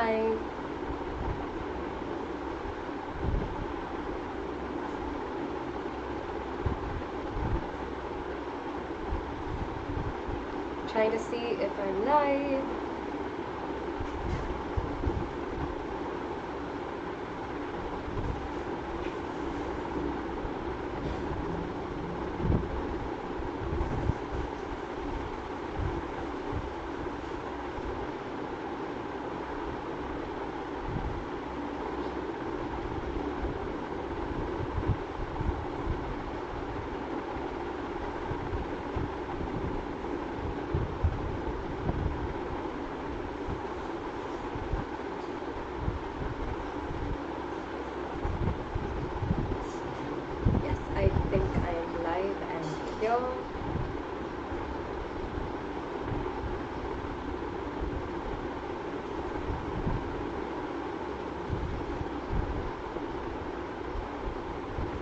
Hi. Trying to see if I'm live. I think I am live and here.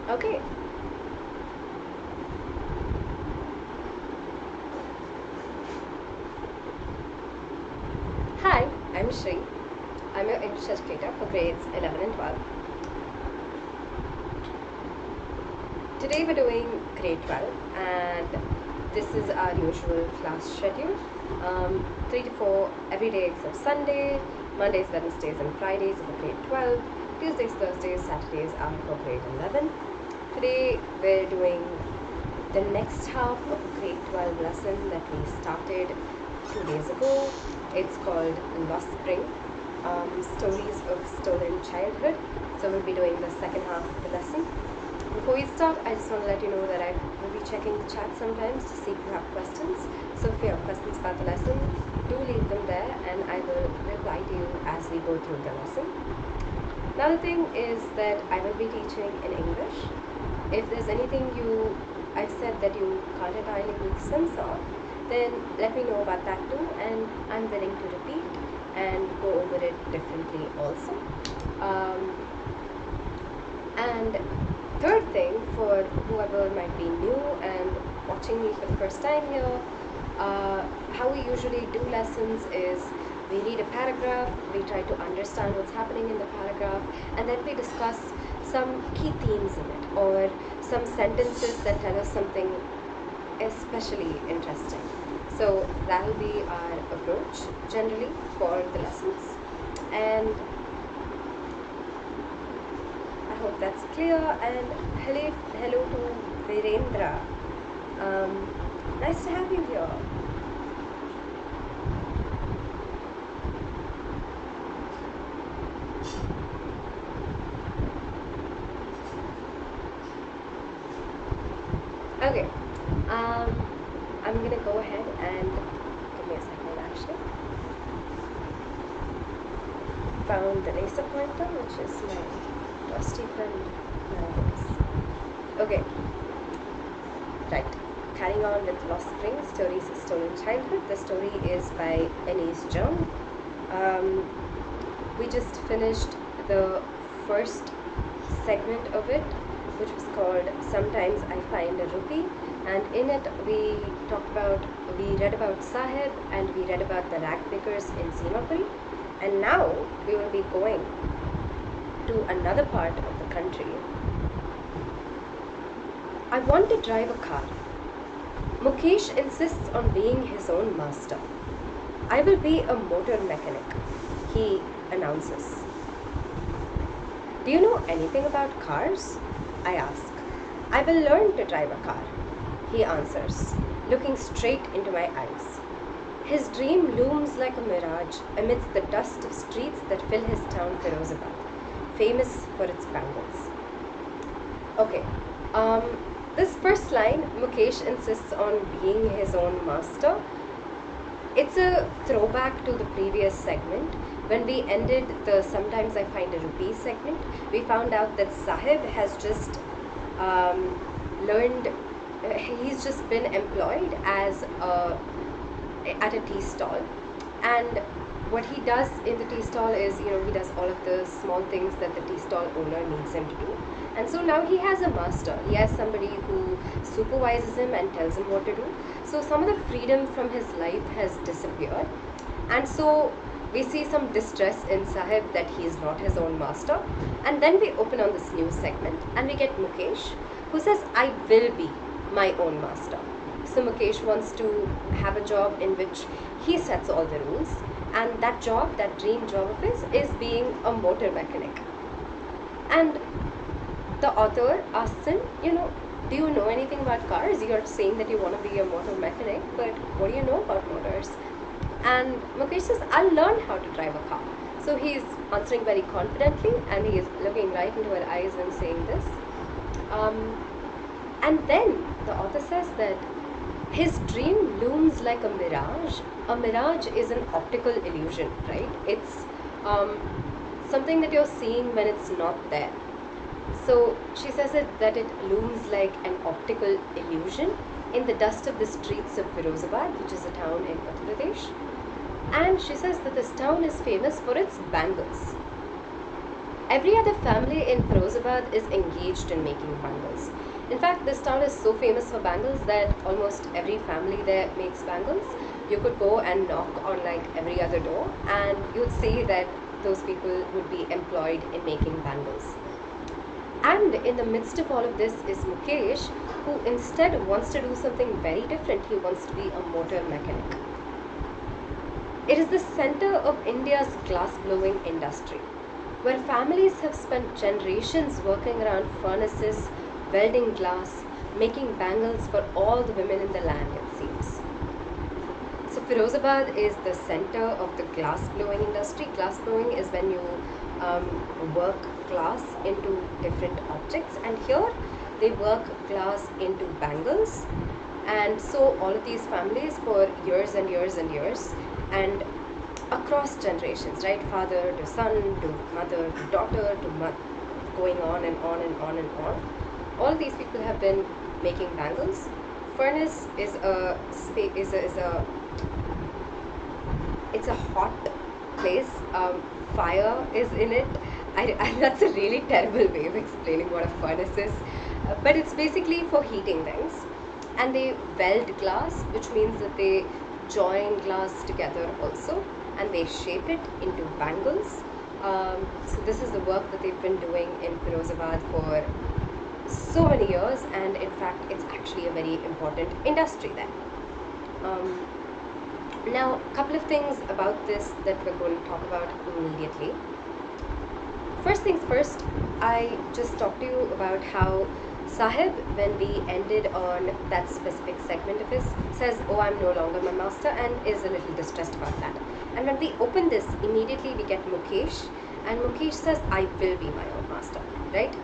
Okay. Hi, I'm Shree. I'm your English educator for grades 11 and 12. Today we're doing grade 12 and this is our usual class schedule. 3 to 4 every day except Sunday, Mondays, Wednesdays and Fridays are for grade 12, Tuesdays, Thursdays, Saturdays are for grade 11. Today we're doing the next half of a grade 12 lesson that we started 2 days ago. It's called Lost Spring, Stories of Stolen Childhood. So we'll be doing the second half of the lesson. Before we start, I just want to let you know that I will be checking the chat sometimes to see if you have questions. So if you have questions about the lesson, do leave them there and I will reply to you as we go through the lesson. Another thing is that I will be teaching in English. If there's anything I've said that you can't entirely make sense of, then let me know about that too, and I'm willing to repeat and go over it differently also. And third thing, for whoever might be new and watching me for the first time here, how we usually do lessons is we read a paragraph, we try to understand what's happening in the paragraph, and then we discuss some key themes in it or some sentences that tell us something especially interesting. So that will be our approach generally for the lessons, and I hope that's clear. And hello to Virendra. Nice to have you here. Okay, I'm gonna go ahead and give me a second actually. Found the laser pointer, which is my trusty friend nowadays. Okay, right. Carrying on with Lost Spring, Stories of Stolen Childhood. The story is by Elise Jones. We just finished the first segment of it, which was called Sometimes I Find a Rupee, and in it we read about Sahib and we read about the rag pickers in Seemapuri, and now we will be going to another part of the country. I want to drive a car. Mukesh insists on being his own master. I will be a motor mechanic, he announces. Do you know anything about cars? I ask. I will learn to drive a car, he answers, looking straight into my eyes. His dream looms like a mirage amidst the dust of streets that fill his town Firozabad, famous for its bangles. Okay, this first line, Mukesh insists on being his own master, it's a throwback to the previous segment. When we ended the Sometimes I Find a Rupee segment, we found out that Sahib has just he's just been employed as at a tea stall, and what he does in the tea stall is, he does all of the small things that the tea stall owner needs him to do. And so now he has a master. He has somebody who supervises him and tells him what to do. So some of the freedom from his life has disappeared. And so We see some distress in Sahib that he is not his own master, and then we open on this new segment and we get Mukesh, who says, I will be my own master. So Mukesh wants to have a job in which he sets all the rules, and that job, that dream job of his, is being a motor mechanic. And the author asks him, do you know anything about cars? You're saying that you want to be a motor mechanic, but what do you know about motors? And Mukesh says, I'll learn how to drive a car. So he's answering very confidently, and he is looking right into her eyes and saying this. And then the author says that his dream looms like a mirage. A mirage is an optical illusion, right? It's something that you're seeing when it's not there. So she says that it looms like an optical illusion in the dust of the streets of Firozabad, which is a town in Uttar Pradesh. And she says that this town is famous for its bangles. Every other family in Firozabad is engaged in making bangles. In fact, this town is so famous for bangles that almost every family there makes bangles. You could go and knock on like every other door, and you'd see that those people would be employed in making bangles. And in the midst of all of this is Mukesh, who instead wants to do something very different. He wants to be a motor mechanic. It is the center of India's glass-blowing industry, where families have spent generations working around furnaces, welding glass, making bangles for all the women in the land, it seems. So Firozabad is the center of the glass-blowing industry. Glass-blowing is when you work glass into different objects, and here they work glass into bangles. And so all of these families for years and years and years, and across generations, right, father to son to mother to daughter to going on and on and on and on, all these people have been making bangles. Furnace is it's a hot place. Fire is in it. That's a really terrible way of explaining what a furnace is, but it's basically for heating things. And they weld glass, which means that they join glass together also, and they shape it into bangles. So this is the work that they've been doing in Firozabad for so many years, and in fact it's actually a very important industry there. Now, a couple of things about this that we're going to talk about immediately. First things first, I just talked to you about how Sahib, when we ended on that specific segment of his, says, oh, I'm no longer my master, and is a little distressed about that. And when we open this, immediately we get Mukesh, and Mukesh says, I will be my own master, right?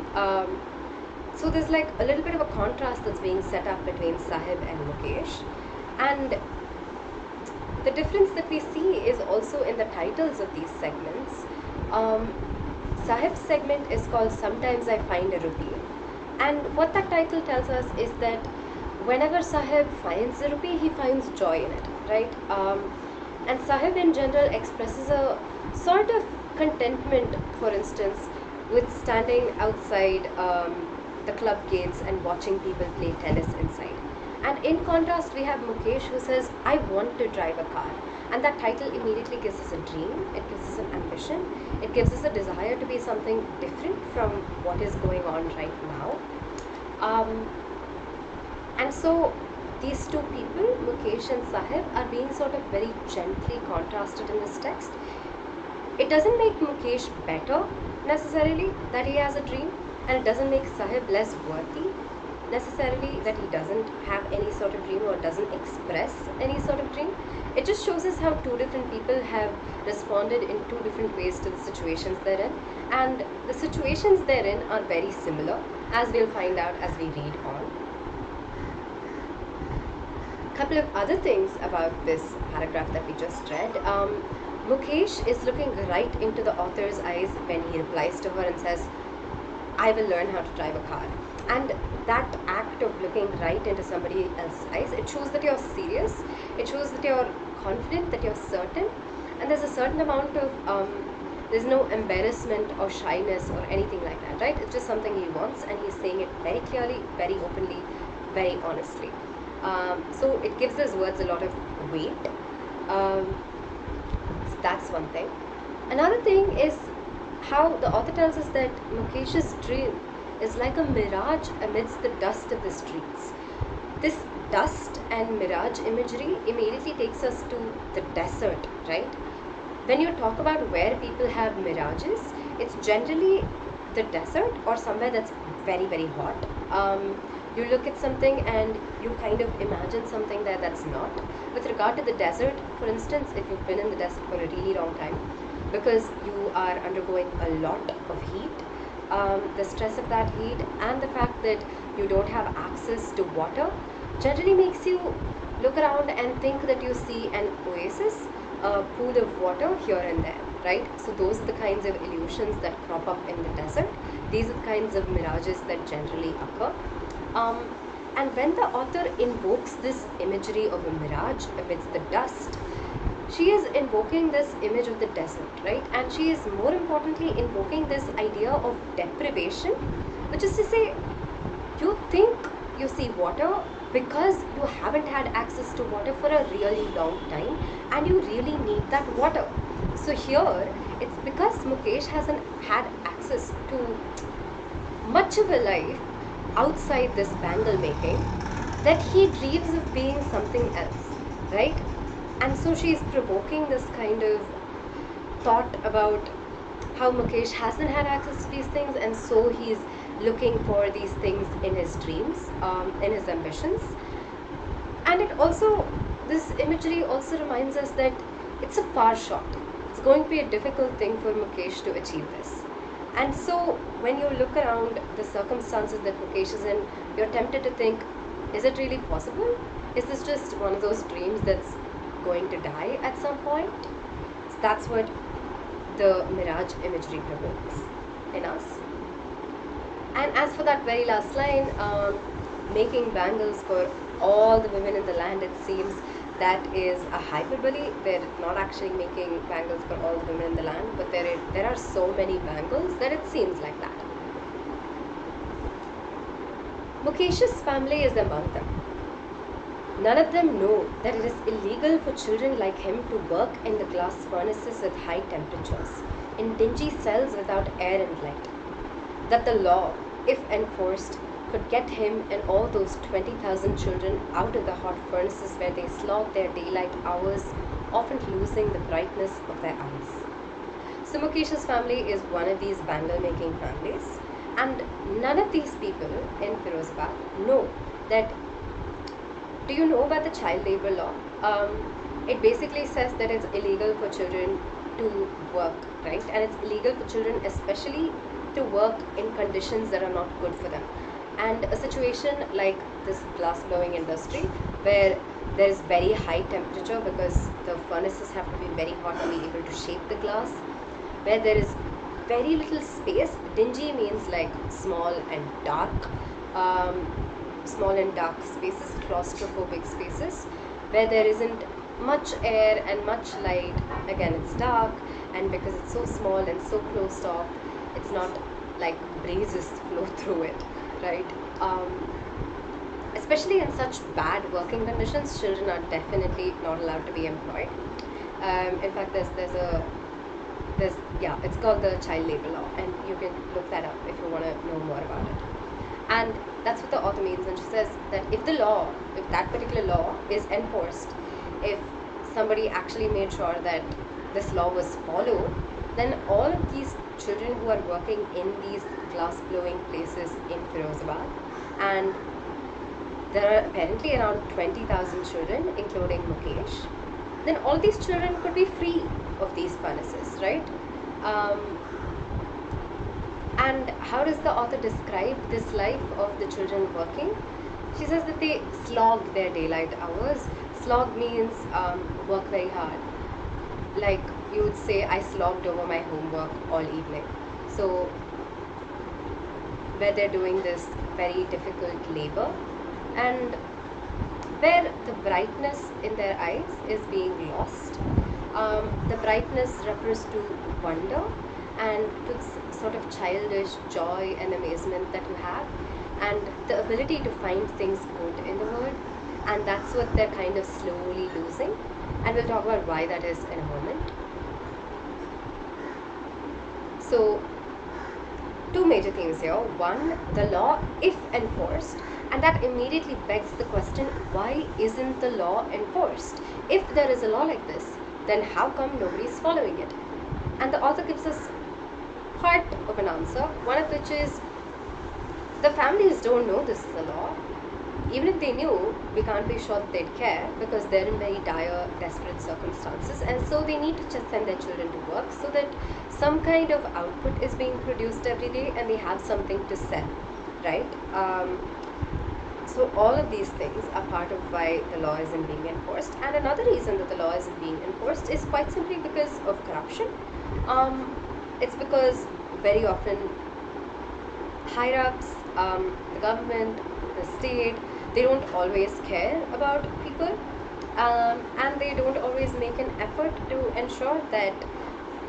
So there's like a little bit of a contrast that's being set up between Sahib and Mukesh. And the difference that we see is also in the titles of these segments. Sahib's segment is called Sometimes I Find a Rupee. And what that title tells us is that whenever Sahib finds a rupee, he finds joy in it, right? And Sahib in general expresses a sort of contentment, for instance, with standing outside the club gates and watching people play tennis inside. And in contrast, we have Mukesh, who says, I want to drive a car. And that title immediately gives us a dream, it gives us an ambition, it gives us a desire to be something different from what is going on right now. And so these two people, Mukesh and Sahib, are being sort of very gently contrasted in this text. It doesn't make Mukesh better necessarily that he has a dream, and it doesn't make Sahib less worthy necessarily that he doesn't have any sort of dream or doesn't express any sort of dream. It just shows us how two different people have responded in two different ways to the situations they're in, and the situations they're in are very similar, as we'll find out as we read on. A couple of other things about this paragraph that we just read. Mukesh is looking right into the author's eyes when he replies to her and says, I will learn how to drive a car. And that act of looking right into somebody else's eyes, it shows that you're serious, it shows that you're confident, that you're certain, and there's a certain amount of, there's no embarrassment or shyness or anything like that, right? It's just something he wants, and he's saying it very clearly, very openly, very honestly. So it gives his words a lot of weight. So that's one thing. Another thing is how the author tells us that Mukesh's dream is like a mirage amidst the dust of the streets. This dust and mirage imagery immediately takes us to the desert, right? When you talk about where people have mirages, it's generally the desert or somewhere that's very, very hot. You look at something and you kind of imagine something there that's not. With regard to the desert, for instance, if you've been in the desert for a really long time, because you are undergoing a lot of heat, the stress of that heat and the fact that you don't have access to water generally makes you look around and think that you see an oasis, a pool of water here and there, right? So those are the kinds of illusions that crop up in the desert. These are the kinds of mirages that generally occur. And when the author invokes this imagery of a mirage amidst the dust, she is invoking this image of the desert, right? And she is more importantly invoking this idea of deprivation, which is to say, you think you see water because you haven't had access to water for a really long time and you really need that water. So here, it's because Mukesh hasn't had access to much of a life outside this bangle making that he dreams of being something else, right? And so she's provoking this kind of thought about how Mukesh hasn't had access to these things, and so he's looking for these things in his dreams, in his ambitions. And it also, this imagery also reminds us that it's a far shot. It's going to be a difficult thing for Mukesh to achieve this. And so when you look around the circumstances that Mukesh is in, you're tempted to think, is it really possible? Is this just one of those dreams that's going to die at some point? So that's what the mirage imagery provokes in us. And as for that very last line, making bangles for all the women in the land, it seems that is a hyperbole. They're not actually making bangles for all the women in the land, but there are so many bangles that it seems like that. Mukesh's family is among them. None of them know that it is illegal for children like him to work in the glass furnaces at high temperatures, in dingy cells without air and light. That the law, if enforced, could get him and all those 20,000 children out of the hot furnaces where they slog their daylight hours, often losing the brightness of their eyes. So Mukesh's family is one of these bangle-making families, and none of these people in Firozabad know that. Do you know about the child labor law? It basically says that it's illegal for children to work, right? And it's illegal for children especially to work in conditions that are not good for them. And a situation like this glass blowing industry where there's very high temperature because the furnaces have to be very hot to be able to shape the glass, where there is very little space. Dingy means like small and dark. Small and dark spaces, claustrophobic spaces, where there isn't much air and much light. Again, it's dark, and because it's so small and so closed off, it's not like breezes flow through it, right? Especially in such bad working conditions, children are definitely not allowed to be employed. In fact, it's called the child labor law, and you can look that up if you want to know more about it. And that's what the author means when she says that if that particular law is enforced, if somebody actually made sure that this law was followed, then all of these children who are working in these glass blowing places in Firozabad, and there are apparently around 20,000 children, including Mukesh, then all these children could be free of these furnaces, right? And how does the author describe this life of the children working? She says that they slog their daylight hours. Slog means work very hard. Like you would say, I slogged over my homework all evening. So where they're doing this very difficult labor, and where the brightness in their eyes is being lost. The brightness refers to wonder and to sort of childish joy and amazement that you have, and the ability to find things good in the world, and that's what they're kind of slowly losing, and we'll talk about why that is in a moment. So, two major themes here. One, the law, if enforced, and that immediately begs the question, why isn't the law enforced? If there is a law like this, then how come nobody is following it? And the author gives us part of an answer, one of which is the families don't know this is the law. Even if they knew, we can't be sure that they'd care because they're in very dire, desperate circumstances, and so they need to just send their children to work so that some kind of output is being produced every day and they have something to sell, right? So all of these things are part of why the law isn't being enforced. And another reason that the law isn't being enforced is quite simply because of corruption. It's because very often higher-ups, the government, the state, they don't always care about people, and they don't always make an effort to ensure that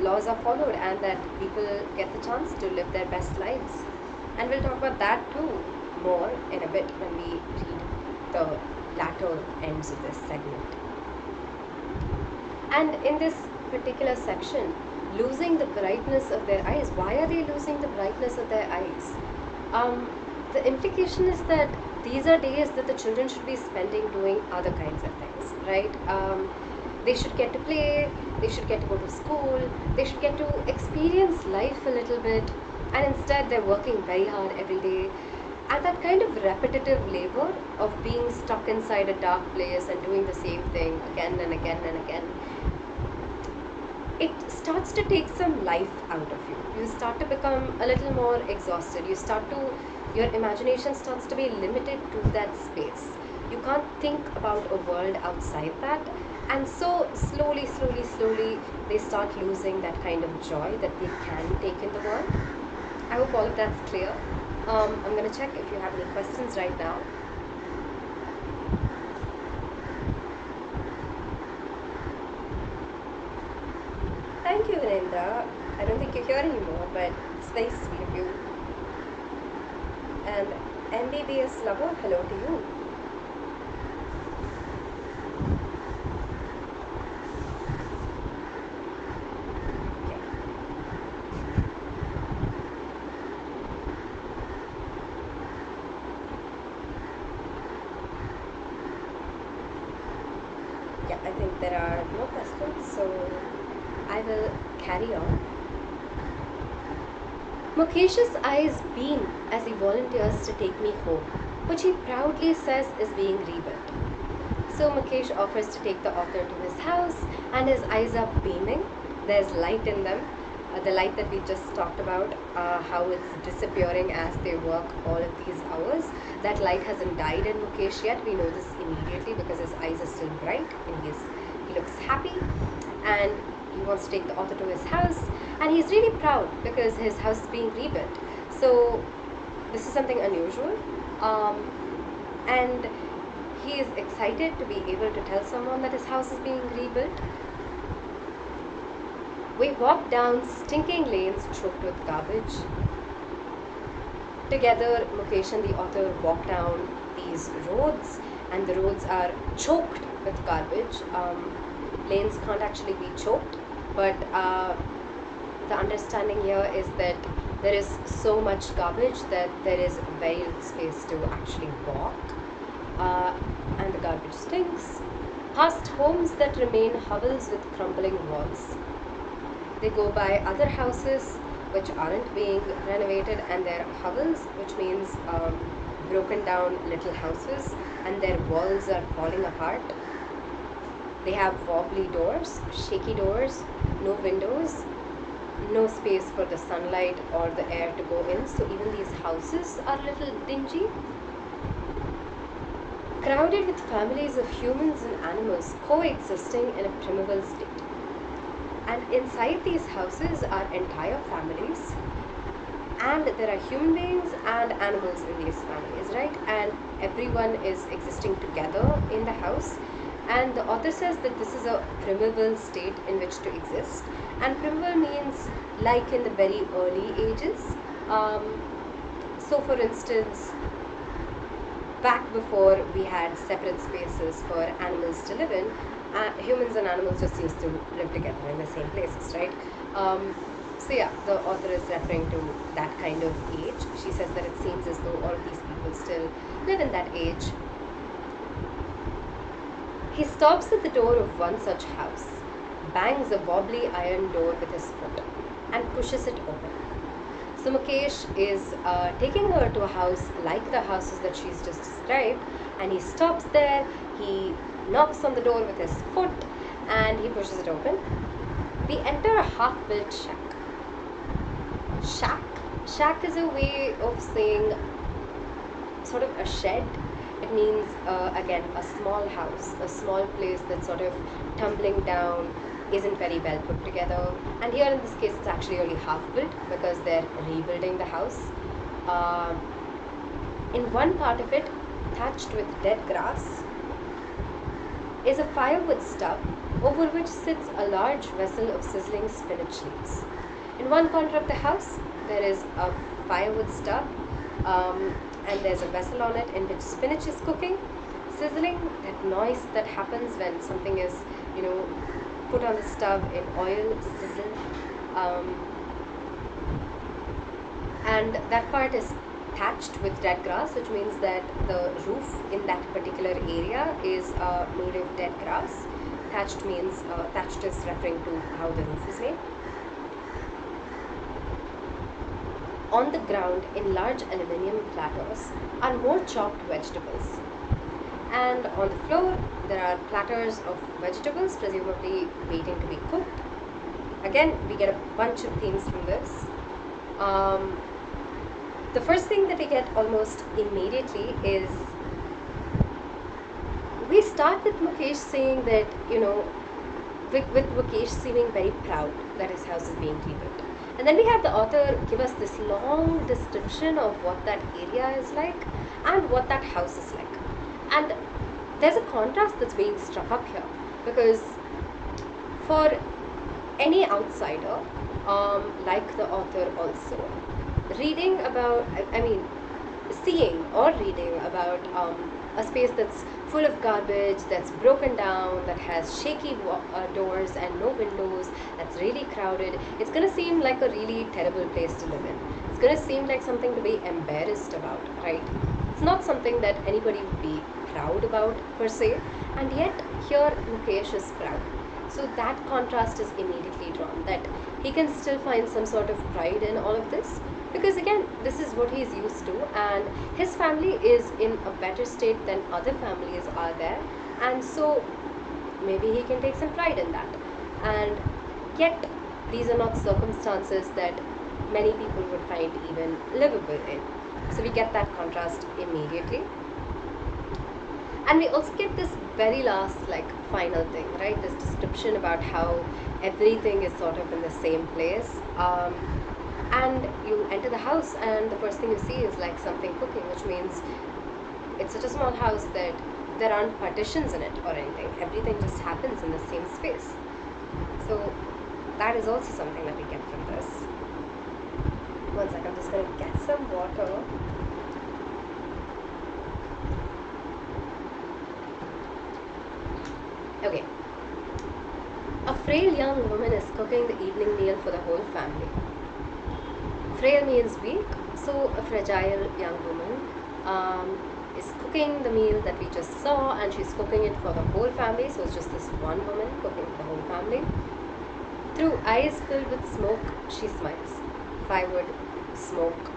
laws are followed and that people get the chance to live their best lives. And we'll talk about that too more in a bit when we read the latter ends of this segment. And in this particular section, losing the brightness of their eyes. Why are they losing the brightness of their eyes? The implication is that these are days that the children should be spending doing other kinds of things, right? They should get to play, they should get to go to school, they should get to experience life a little bit, and instead they're working very hard every day. And that kind of repetitive labor of being stuck inside a dark place and doing the same thing again and again and again, it starts to take some life out of you. You start to become a little more exhausted. Your imagination starts to be limited to that space. You can't think about a world outside that. And so slowly, they start losing that kind of joy that they can take in the world. I hope all of that's clear. I'm going to check if you have any questions right now. Thank you, Vinendra. I don't think you're here anymore, but it's very sweet of you. And MBBS lover, hello to you. Okay. Yeah, I think there are no questions, so I will carry on. Mukesh's eyes beam as he volunteers to take me home, which he proudly says is being rebuilt. So Mukesh offers to take the author to his house, and his eyes are beaming. There's light in them, the light that we just talked about, how it's disappearing as they work all of these hours. That light hasn't died in Mukesh yet. We know this immediately because his eyes are still bright and he looks happy, and he wants to take the author to his house, and he's really proud because his house is being rebuilt. So this is something unusual, and he is excited to be able to tell someone that his house is being rebuilt. We walk down stinking lanes choked with garbage. Together, Mukesh and the author walk down these roads, and the roads are choked with garbage. Lanes can't actually be choked, but the understanding here is that there is so much garbage that there is very little space to actually walk, and the garbage stinks. Past homes that remain hovels with crumbling walls. They go by other houses which aren't being renovated, and they're hovels, which means broken down little houses, and their walls are falling apart. They have wobbly doors, shaky doors, no windows, no space for the sunlight or the air to go in, so even these houses are a little dingy. Crowded with families of humans and animals coexisting in a primeval state. And inside these houses are entire families, and there are human beings and animals in these families, right? And everyone is existing together in the house. And the author says that this is a primeval state in which to exist. And primeval means like in the very early ages. So for instance, back before we had separate spaces for animals to live in, humans and animals just used to live together in the same places, right? So yeah, the author is referring to that kind of age. She says that it seems as though all of these people still live in that age. He stops at the door of one such house, bangs a wobbly iron door with his foot, and pushes it open. So Mukesh is taking her to a house like the houses that she's just described, and he stops there, he knocks on the door with his foot, and he pushes it open. We enter a half-built shack. Shack is a way of saying sort of a shed. It means, again, a small house, a small place that's sort of tumbling down, isn't very well put together. And here in this case, it's actually only half built because they're rebuilding the house. In one part of it, thatched with dead grass, is a firewood stub over which sits a large vessel of sizzling spinach leaves. In one corner of the house, there is a firewood stub, and there's a vessel on it in which spinach is cooking, sizzling, that noise that happens when something is, put on the stove in oil, sizzle. And that part is thatched with dead grass, which means that the roof in that particular area is made of dead grass. Thatched means, thatched is referring to how the roof is made. On the ground, in large aluminium platters, are more chopped vegetables. And on the floor, there are platters of vegetables, presumably waiting to be cooked. Again, we get a bunch of themes from this. The first thing that we get almost immediately is, we start with Mukesh saying that, with Mukesh seeming very proud that his house is being rebuilt. And then we have the author give us this long description of what that area is like and what that house is like. And there's a contrast that's being struck up here, because for any outsider, like the author also, reading about, seeing or reading about a space that's full of garbage, that's broken down, that has shaky doors and no windows, that's really crowded, it's going to seem like a really terrible place to live in. It's going to seem like something to be embarrassed about, right? It's not something that anybody would be proud about per se, and yet here Mukesh is proud. So that contrast is immediately drawn, that he can still find some sort of pride in all of this, because again, this is what he's used to, and his family is in a better state than other families are there, and so maybe he can take some pride in that. And yet these are not circumstances that many people would find even livable in. So we get that contrast immediately. And we also get this very last, final thing, right? This description about how everything is sort of in the same place. And you enter the house, and the first thing you see is something cooking, which means it's such a small house that there aren't partitions in it or anything. Everything just happens in the same space. So that is also something that we get from this. One second, I'm just going to get some water. Okay. A frail young woman is cooking the evening meal for the whole family. Frail means weak, so a fragile young woman is cooking the meal that we just saw, and she's cooking it for the whole family, so it's just this one woman cooking for the whole family. Through eyes filled with smoke, she smiles. Firewood, smoke,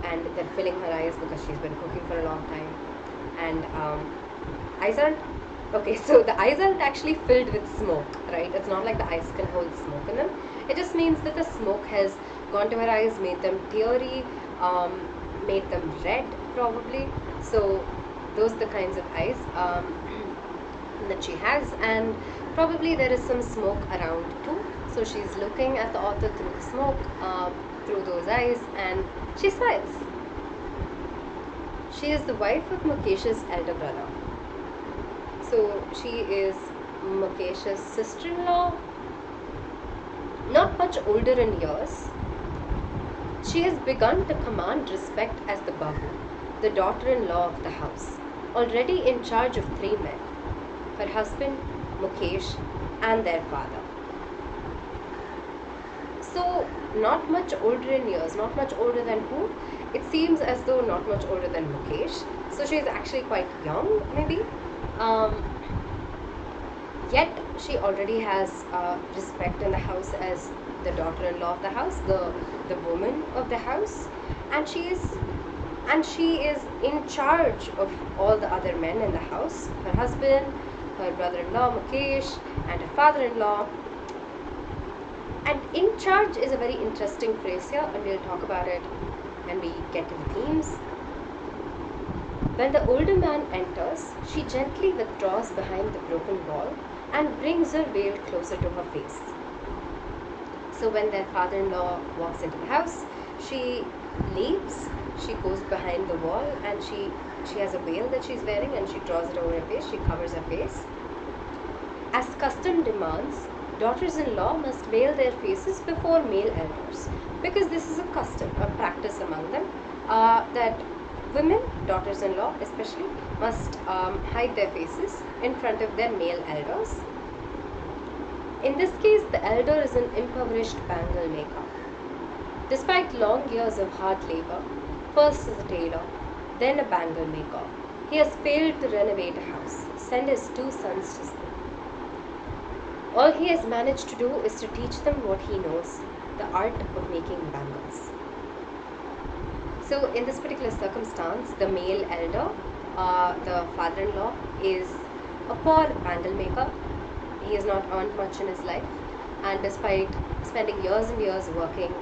and they're filling her eyes because she's been cooking for a long time. And eyes aren't, okay, so the eyes aren't actually filled with smoke, right? It's not like the eyes can hold smoke in them. It just means that the smoke has gone to her eyes, made them teary, made them red probably. So those are the kinds of eyes that she has, and probably there is some smoke around too. So she's looking at the author through the smoke, through those eyes, and she smiles. She is the wife of Mukesh's elder brother. So she is Mukesh's sister-in-law, not much older in years. She has begun to command respect as the Bahu, the daughter-in-law of the house, already in charge of 3 men, her husband, Mukesh, and their father. So not much older in years, not much older than who? It seems as though not much older than Mukesh. So she is actually quite young, maybe. Um, Yet she already has respect in the house as the daughter-in-law of the house, the woman of the house, and she is in charge of all the other men in the house. Her husband, her brother-in-law Mukesh, and her father-in-law. And in charge is a very interesting phrase here, and we'll talk about it when we get to the themes. When the older man enters, she gently withdraws behind the broken wall and brings her veil closer to her face. So when their father-in-law walks into the house, she leaves, she goes behind the wall, and she has a veil that she's wearing, and she draws it over her face, she covers her face. As custom demands, daughters-in-law must veil their faces before male elders, because this is a custom, a practice among them, that women, daughters-in-law especially, must hide their faces in front of their male elders. In this case, the elder is an impoverished bangle maker. Despite long years of hard labor, first as a tailor, then a bangle maker, he has failed to renovate a house, send his 2 sons to school. All he has managed to do is to teach them what he knows, the art of making bangles. So in this particular circumstance, the male elder, the father-in-law, is a poor bangle maker. He has not earned much in his life, and despite spending years and years working,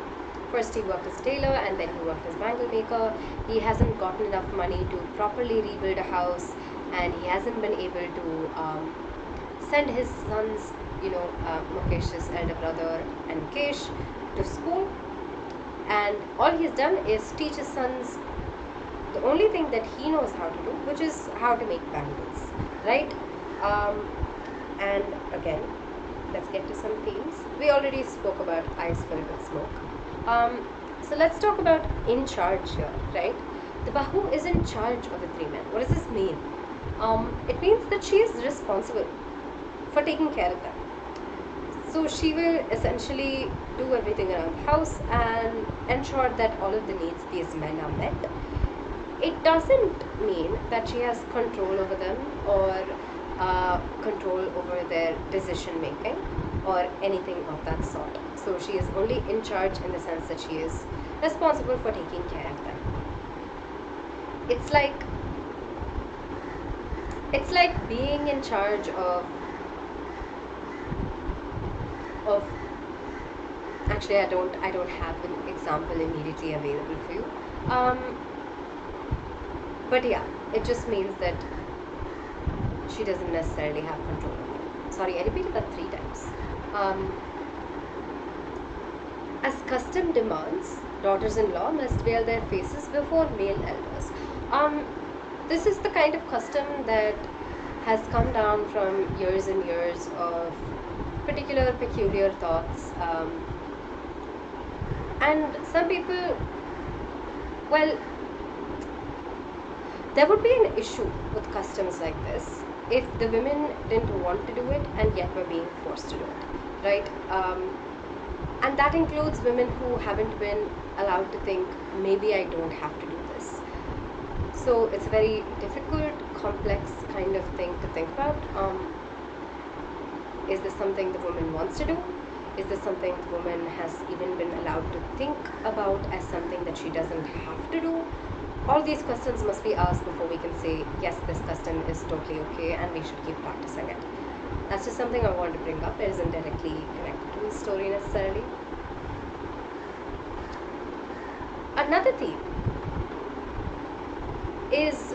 first he worked as tailor and then he worked as bangle maker, he hasn't gotten enough money to properly rebuild a house, and he hasn't been able to send his sons, Mukesh's elder brother and Mukesh, to school. And all he's done is teach his sons the only thing that he knows how to do, which is how to make bangles, right? And again, let's get to some themes. We already spoke about eyes filled with smoke. So let's talk about in charge here, right? The Bahu is in charge of the 3 men. What does this mean? It means that she is responsible for taking care of them. So she will essentially do everything around the house and ensure that all of the needs of these men are met. It doesn't mean that she has control over them or control over their decision making or anything of that sort. So she is only in charge in the sense that she is responsible for taking care of them. It's like being in charge of actually I don't have an example immediately available for you, but yeah, it just means that she doesn't necessarily have control of it. Sorry, I repeated that 3 times. As custom demands, daughters-in-law must veil their faces before male elders. This is the kind of custom that has come down from years and years of particular peculiar thoughts, and some people, well, there would be an issue with customs like this if the women didn't want to do it and yet were being forced to do it, right? And that includes women who haven't been allowed to think, maybe I don't have to do this. So it's a very difficult, complex kind of thing to think about. Is this something the woman wants to do? Is this something the woman has even been allowed to think about as something that she doesn't have to do? All these questions must be asked before we can say, yes, this custom is totally okay and we should keep practicing it. That's just something I want to bring up. It isn't directly connected to the story necessarily. Another theme is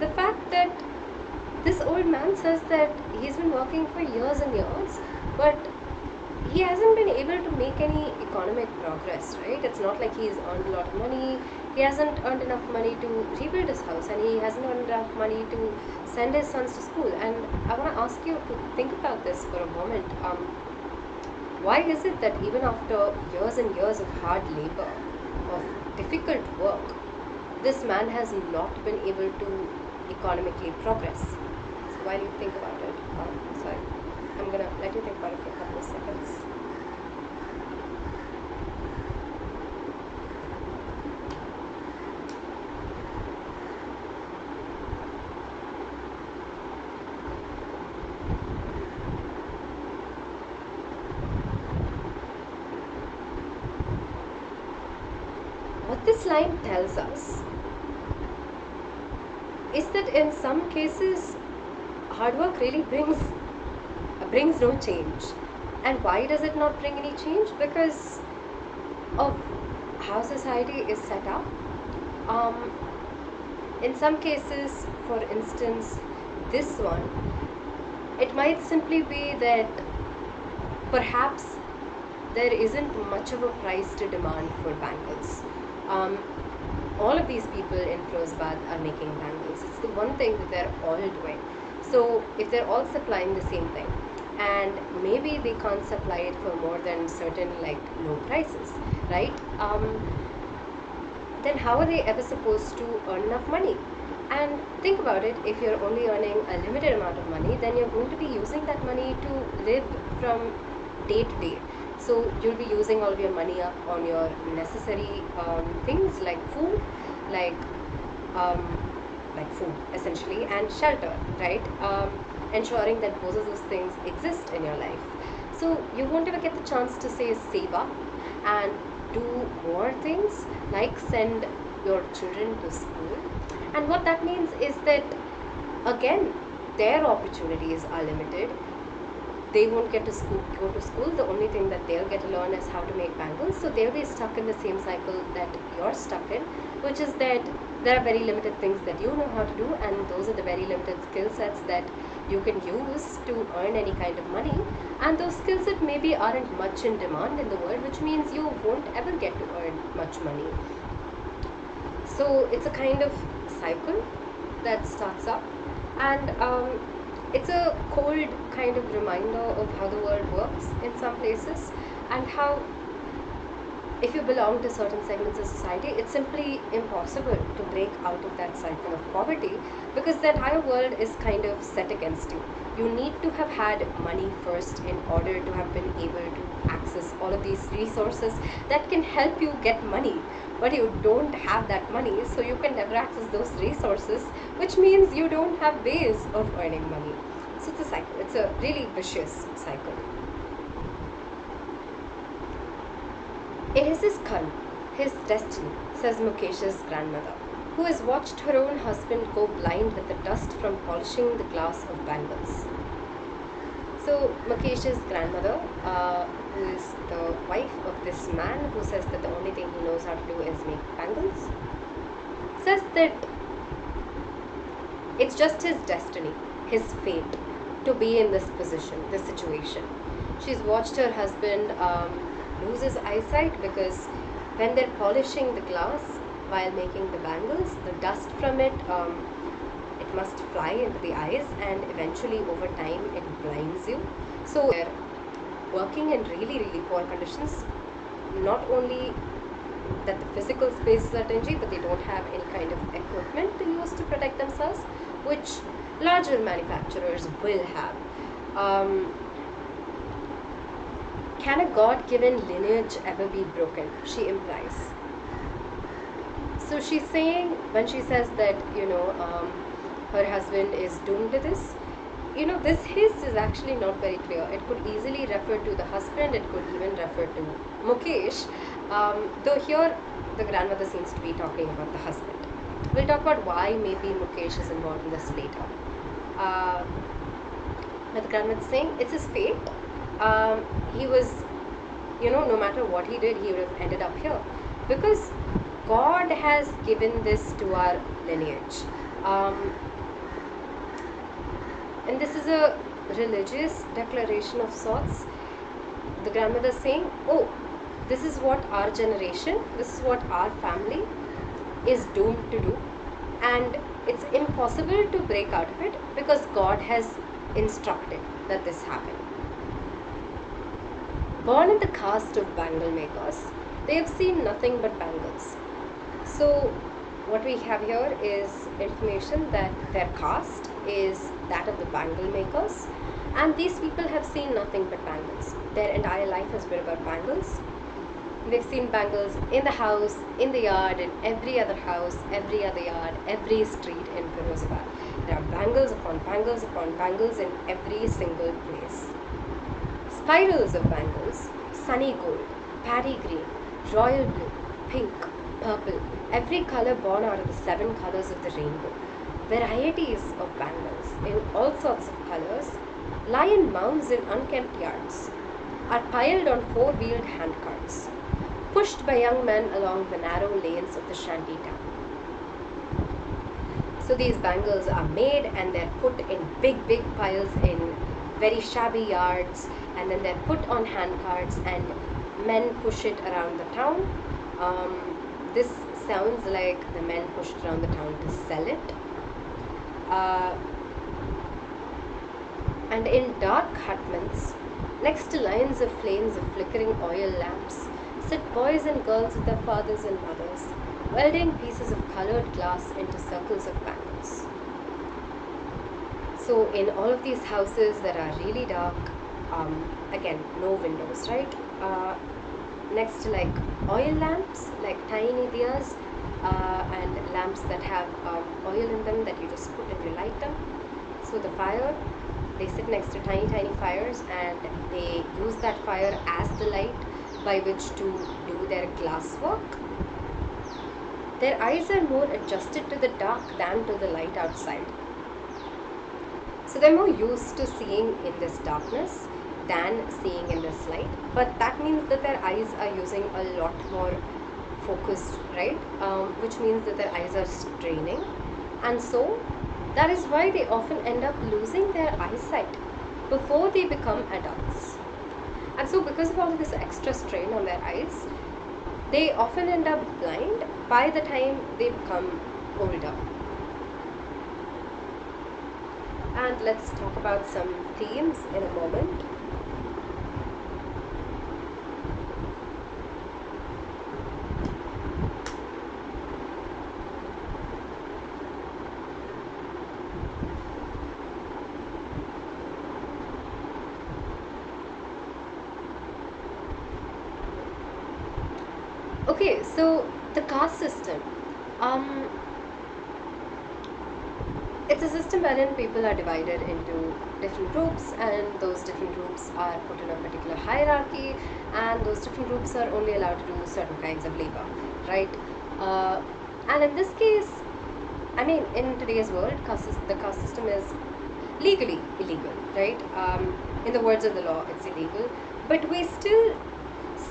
the fact that this old man says that he's been working for years and years, but he hasn't been able to make any economic progress, right? It's not like he's earned a lot of money. He hasn't earned enough money to rebuild his house, and he hasn't earned enough money to send his sons to school. And I want to ask you to think about this for a moment. Why is it that even after years and years of hard labor, of difficult work, this man has not been able to economically progress? So while you think about it, I'm going to let you think about it for a couple of seconds. this line tells us is that in some cases hard work really brings no change. And why does it not bring any change? Because of how society is set up. In some cases, for instance, this one, it might simply be that perhaps there isn't much of a price to demand for bangles. All of these people in Firozabad are making bangles. It's the one thing that they're all doing. So if they're all supplying the same thing, and maybe they can't supply it for more than certain low prices, right? Then how are they ever supposed to earn enough money? And think about it, if you're only earning a limited amount of money, then you're going to be using that money to live from day to day. So you'll be using all of your money up on your necessary things like food, like food essentially, and shelter, right? Ensuring that both of those things exist in your life. So you won't ever get the chance to say save up and do more things like send your children to school. And what that means is that, again, their opportunities are limited. They won't get to go to school. The only thing that they'll get to learn is how to make bangles. So they'll be stuck in the same cycle that you're stuck in, which is that there are very limited things that you know how to do, and those are the very limited skill sets that you can use to earn any kind of money. And those skill sets maybe aren't much in demand in the world, which means you won't ever get to earn much money. So it's a kind of cycle that starts up, and it's a cold kind of reminder of how the world works in some places, and how if you belong to certain segments of society, it's simply impossible to break out of that cycle of poverty, because the entire world is kind of set against you. You need to have had money first in order to have been able to access all of these resources that can help you get money. But you don't have that money, so you can never access those resources, which means you don't have ways of earning money. So it's a cycle. It's a really vicious cycle. It is his karma, his destiny, says Mukesh's grandmother, who has watched her own husband go blind with the dust from polishing the glass of bangles. So Mukesh's grandmother, who is the wife of this man who says that the only thing he knows how to do is make bangles, says that it's just his destiny, his fate, to be in this position, this situation. She's watched her husband lose his eyesight, because when they're polishing the glass while making the bangles, the dust from it, it must fly into the eyes, and eventually over time it blinds you. So they're working in really, really poor conditions. Not only that the physical spaces are dingy, but they don't have any kind of equipment to use to protect themselves, which larger manufacturers will have. Can a God-given lineage ever be broken? She implies. So she's saying, when she says that, her husband is doomed to this, this his is actually not very clear. It could easily refer to the husband, it could even refer to Mukesh, though here the grandmother seems to be talking about the husband. We'll talk about why maybe Mukesh is involved in this later. But the grandmother is saying it's his fate. He was, no matter what he did, he would have ended up here, because God has given this to our lineage. And this is a religious declaration of sorts. The grandmother is saying, oh, this is what our generation, this is what our family is doomed to do, and it's impossible to break out of it, because God has instructed that this happen. Born in the caste of bangle makers, they have seen nothing but bangles. So what we have here is information that their caste is that of the bangle makers, and these people have seen nothing but bangles. Their entire life has been about bangles. They've seen bangles in the house, in the yard, in every other house, every other yard, every street in Firozabad. There are bangles upon bangles upon bangles in every single place. Spirals of bangles, sunny gold, paddy green, royal blue, pink, purple, every color born out of the 7 colors of the rainbow. Varieties of bangles in all sorts of colors lie in mounds in unkempt yards, are piled on 4-wheeled handcarts, pushed by young men along the narrow lanes of the shanty town. So these bangles are made and they're put in big piles in very shabby yards, and then they're put on handcarts and men push it around the town. This sounds like the men pushed around the town to sell it. And in dark hutments, next to lines of flames of flickering oil lamps, sit boys and girls with their fathers and mothers, welding pieces of colored glass into circles of bangles. So in all of these houses that are really dark, again, no windows, right? Next to like oil lamps, like tiny diyas, and lamps that have oil in them that you just put and you light them. So the fire, they sit next to tiny fires, and they use that fire as the light by which to do their glass work. Their eyes are more adjusted to the dark than to the light outside. So they're more used to seeing in this darkness than seeing in this light, but that means that their eyes are using a lot more focus, right? Which means that their eyes are straining, and so that is why they often end up losing their eyesight before they become adults. And so because of all of this extra strain on their eyes, they often end up blind by the time they become older. And let's talk about some themes in a moment. Okay, so the caste system. It's a system wherein people are divided into different groups, and those different groups are put in a particular hierarchy, and those different groups are only allowed to do certain kinds of labor, right? And in this case, I mean, in today's world, the caste system is legally illegal, right? In the words of the law, it's illegal, but we still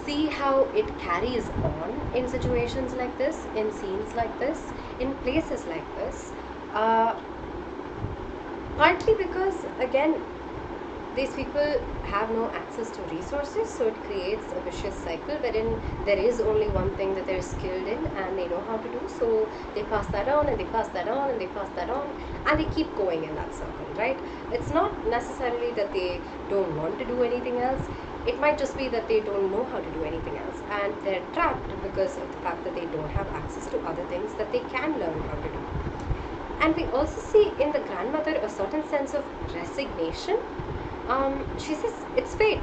see how it carries on in situations like this, in scenes like this, in places like this. Partly because, again, these people have no access to resources, so it creates a vicious cycle wherein there is only one thing that they're skilled in and they know how to do, so they pass that on and they pass that on and they pass that on, and they keep going in that circle, right? It's not necessarily that they don't want to do anything else. It might just be that they don't know how to do anything else, and they're trapped because of the fact that they don't have access to other things that they can learn how to do. And we also see in the grandmother a certain sense of resignation. She says it's fate,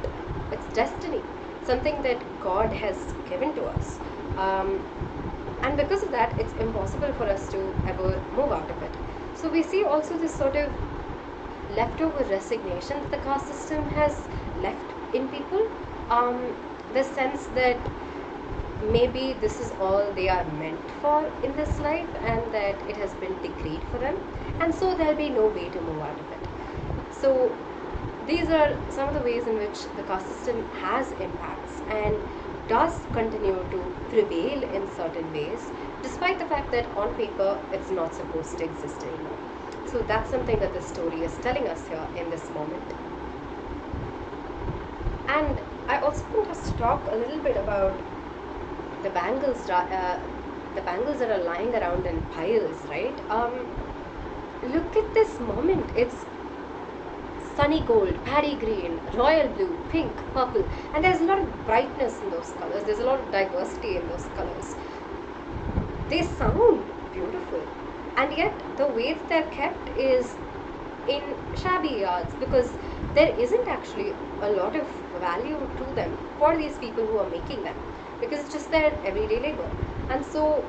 it's destiny, something that God has given to us. And because of that, it's impossible for us to ever move out of it. So we see also this sort of leftover resignation that the caste system has left in people. The sense that maybe this is all they are meant for in this life, and that it has been decreed for them, and so there'll be no way to move out of it. So these are some of the ways in which the caste system has impacts and does continue to prevail in certain ways, despite the fact that on paper it's not supposed to exist anymore. So that's something that the story is telling us here in this moment. And I also want us to talk a little bit about the bangles that are lying around in piles, right? Look at this moment. It's sunny gold, paddy green, royal blue, pink, purple, and there's a lot of brightness in those colors. There's a lot of diversity in those colors. They sound beautiful, and yet the way that they're kept is in shabby yards, because there isn't actually a lot of value to them for these people who are making them, because it's just their everyday labor. And so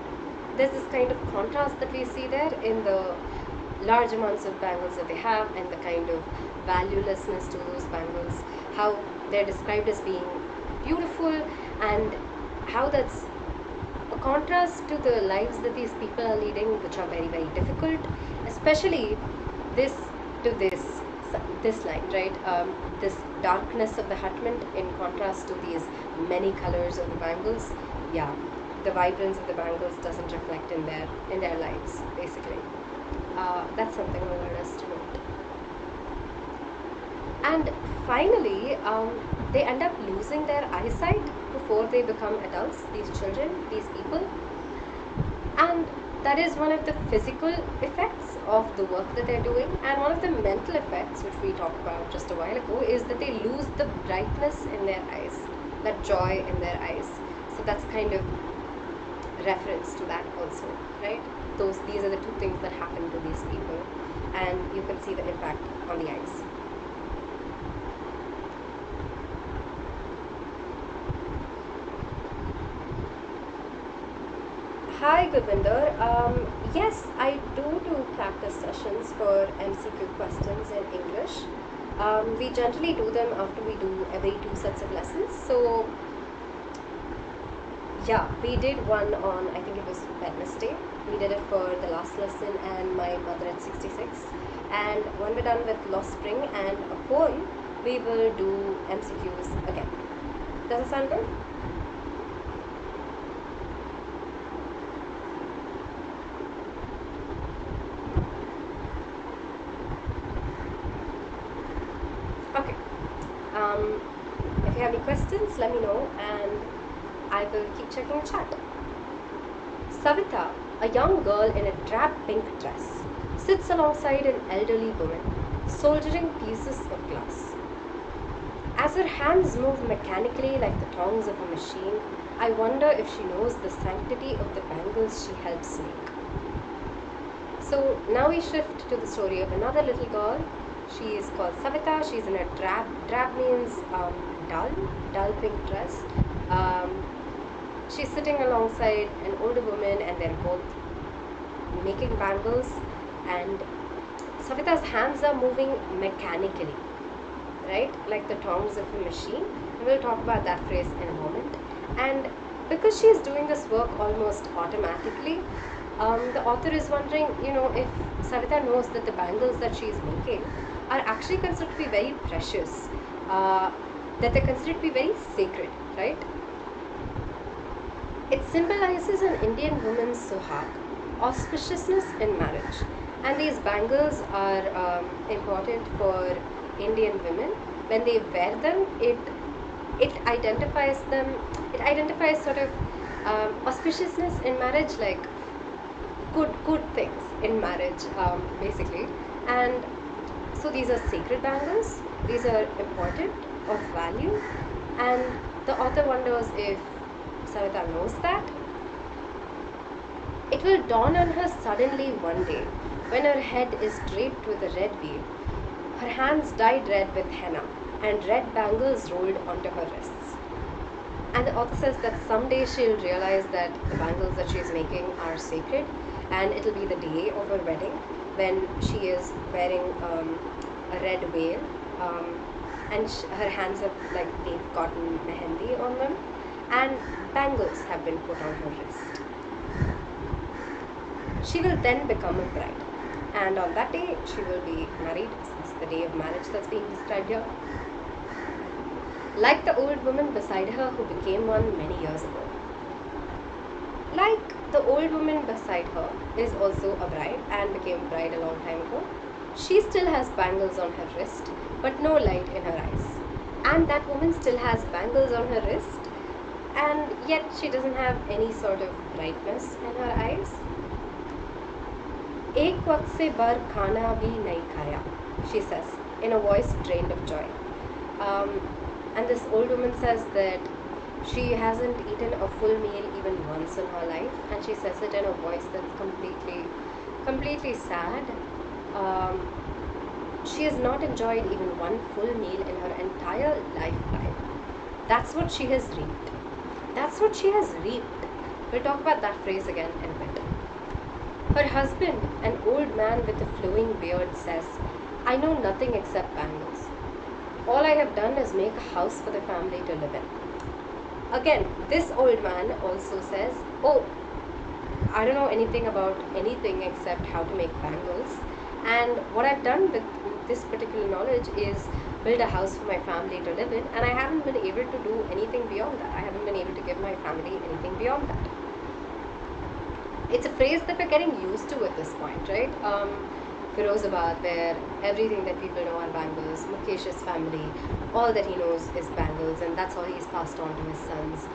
there's this kind of contrast that we see there in the large amounts of bangles that they have and the kind of valuelessness to those bangles, how they're described as being beautiful, and how that's a a contrast to the lives that these people are leading, which are very, very difficult, especially this to this line, right? This darkness of the hutment in contrast to these many colors of the bangles. Yeah, the vibrance of the bangles doesn't reflect in their lives, basically. That's something I want us to note. And finally, they end up losing their eyesight before they become adults, these children, these people. And that is one of the physical effects of the work that they're doing. And one of the mental effects, which we talked about just a while ago, is that they lose the brightness in their eyes, that joy in their eyes. So that's kind of reference to that also, right? These are the two things that happen to these people, and you can see the impact on the eyes. Hi Gurvinder. Yes, I do practice sessions for MCQ questions in English. We generally do them after we do every 2 sets of lessons. So yeah, we did one on, I think it was Wednesday. We did it for the last lesson and my mother at 66. And when we're done with Lost Spring and a poem, we will do MCQs again. Does it sound good? Okay. If you have any questions, let me know and I will keep checking the chat. Savita, a young girl in a drab pink dress, sits alongside an elderly woman, soldering pieces of glass. As her hands move mechanically like the tongs of a machine, I wonder if she knows the sanctity of the bangles she helps make. So now we shift to the story of another little girl. She is called Savita. She's in a drab means dull pink dress. She's sitting alongside an older woman and they're both making bangles, and Savita's hands are moving mechanically, right? Like the tongs of a machine. And we'll talk about that phrase in a moment. And because she's doing this work almost automatically, the author is wondering, if Savita knows that the bangles that she's making are actually considered to be very precious, that they're considered to be very sacred, right? It symbolizes an Indian woman's suhag, auspiciousness in marriage. And these bangles are important for Indian women. When they wear them, it identifies them. It identifies sort of auspiciousness in marriage, like good things in marriage, basically. And so these are sacred bangles. These are important, of value, and the author wonders if Savita knows that. It will dawn on her suddenly one day, when her head is draped with a red veil, her hands dyed red with henna, and red bangles rolled onto her wrists. And the author says that someday she'll realize that the bangles that she's making are sacred, and it'll be the day of her wedding when she is wearing a red veil, and her hands have, like, they've gotten mehendi on them, and bangles have been put on her wrist. She will then become a bride, and on that day she will be married, since the day of marriage that's being described here. Like the old woman beside her who became one many years ago. Like the old woman beside her is also a bride and became a bride a long time ago. She still has bangles on her wrist, but no light in her eyes. And that woman still has bangles on her wrist, and yet she doesn't have any sort of brightness in her eyes. Ek waqt se bar khana bhi nahi khaya, she says, in a voice drained of joy. And this old woman says that she hasn't eaten a full meal even once in her life, and she says it in a voice that's completely sad. She has not enjoyed even one full meal in her entire lifetime. That's what she has reaped. That's what she has reaped. We'll talk about that phrase again in a bit. Her husband, an old man with a flowing beard, says, I know nothing except bangles. All I have done is make a house for the family to live in. Again, this old man also says, oh, I don't know anything about anything except how to make bangles, and what I've done with this particular knowledge is build a house for my family to live in, and I haven't been able to do anything beyond that. I haven't been able to give my family anything beyond that. It's a phrase that we're getting used to at this point, right? Firozabad, where everything that people know are bangles. Mukesh's family, all that he knows is bangles, and that's all he's passed on to his sons.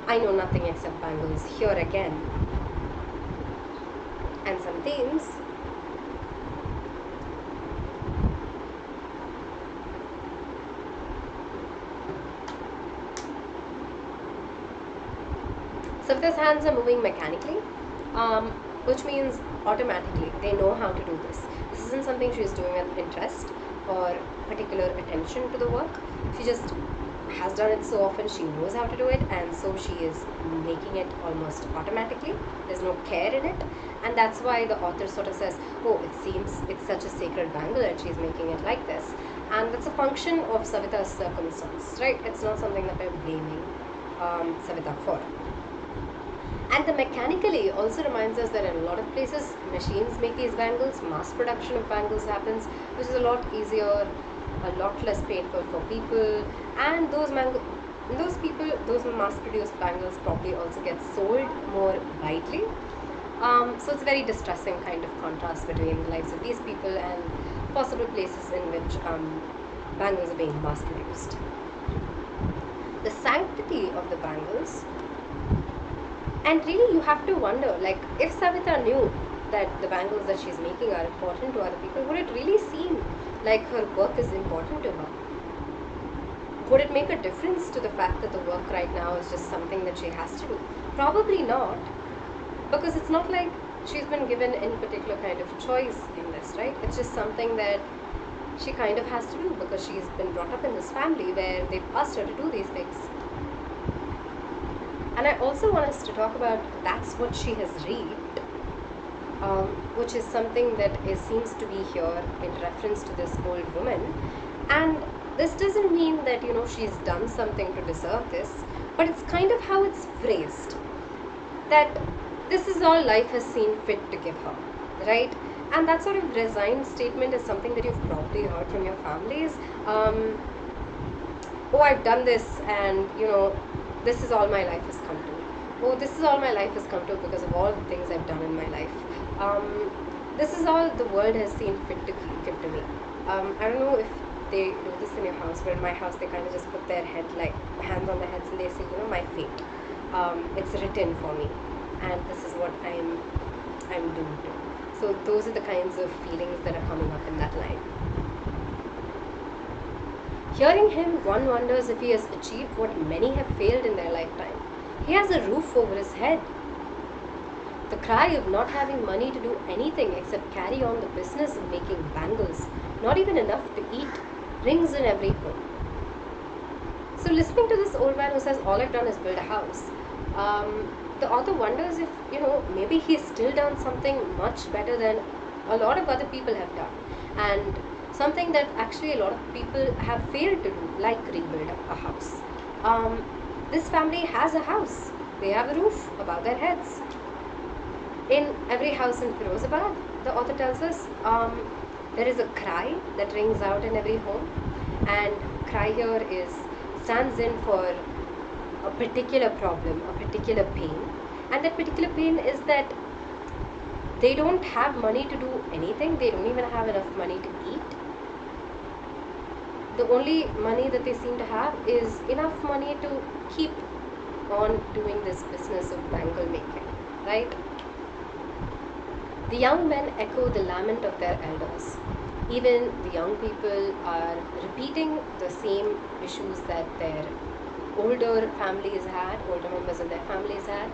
I know nothing except bangles here again. And some themes. Savita's hands are moving mechanically, which means automatically they know how to do this. This isn't something she's doing with interest or particular attention to the work. She just has done it so often, she knows how to do it, and so she is making it almost automatically. There's no care in it, and that's why the author sort of says, oh, it seems it's such a sacred bangle and she's making it like this. And that's a function of Savita's circumstance, right? It's not something that we're blaming Savita for. And the mechanically also reminds us that in a lot of places machines make these bangles, mass production of bangles happens, which is a lot easier, a lot less painful for people, and those mass produced bangles probably also get sold more widely. So it's a very distressing kind of contrast between the lives of these people and possible places in which bangles are being mass produced. The sanctity of the bangles. And really you have to wonder, like, if Savita knew that the bangles that she's making are important to other people, would it really seem like her work is important to her? Would it make a difference to the fact that the work right now is just something that she has to do? Probably not, because it's not like she's been given any particular kind of choice in this, right? It's just something that she kind of has to do because she's been brought up in this family where they've asked her to do these things. And I also want us to talk about that's what she has read, which is something that seems to be here in reference to this old woman. And this doesn't mean that, she's done something to deserve this, but it's kind of how it's phrased. That this is all life has seen fit to give her, right? And that sort of resigned statement is something that you've probably heard from your families. Oh, I've done this, and, this is all my life has come to. Oh, this is all my life has come to because of all the things I've done in my life. This is all the world has seen fit to give to me. I don't know if they do this in your house, but in my house they kind of just put their hands on their heads and they say, my fate. It's written for me, and this is what I'm doomed to. So those are the kinds of feelings that are coming up in that line. Hearing him, one wonders if he has achieved what many have failed in their lifetime. He has a roof over his head. The cry of not having money to do anything except carry on the business of making bangles, not even enough to eat, rings in every home. So listening to this old man who says, all I've done is build a house, the author wonders if, maybe he's still done something much better than a lot of other people have done. And something that actually a lot of people have failed to do, like rebuild a house. This family has a house. They have a roof above their heads. In every house in Firozabad, the author tells us, there is a cry that rings out in every home. And cry here stands in for a particular problem, a particular pain. And that particular pain is that they don't have money to do anything. They don't even have enough money to eat. The only money that they seem to have is enough money to keep on doing this business of bangle making, right? The young men echo the lament of their elders. Even the young people are repeating the same issues that their older families had, older members of their families had.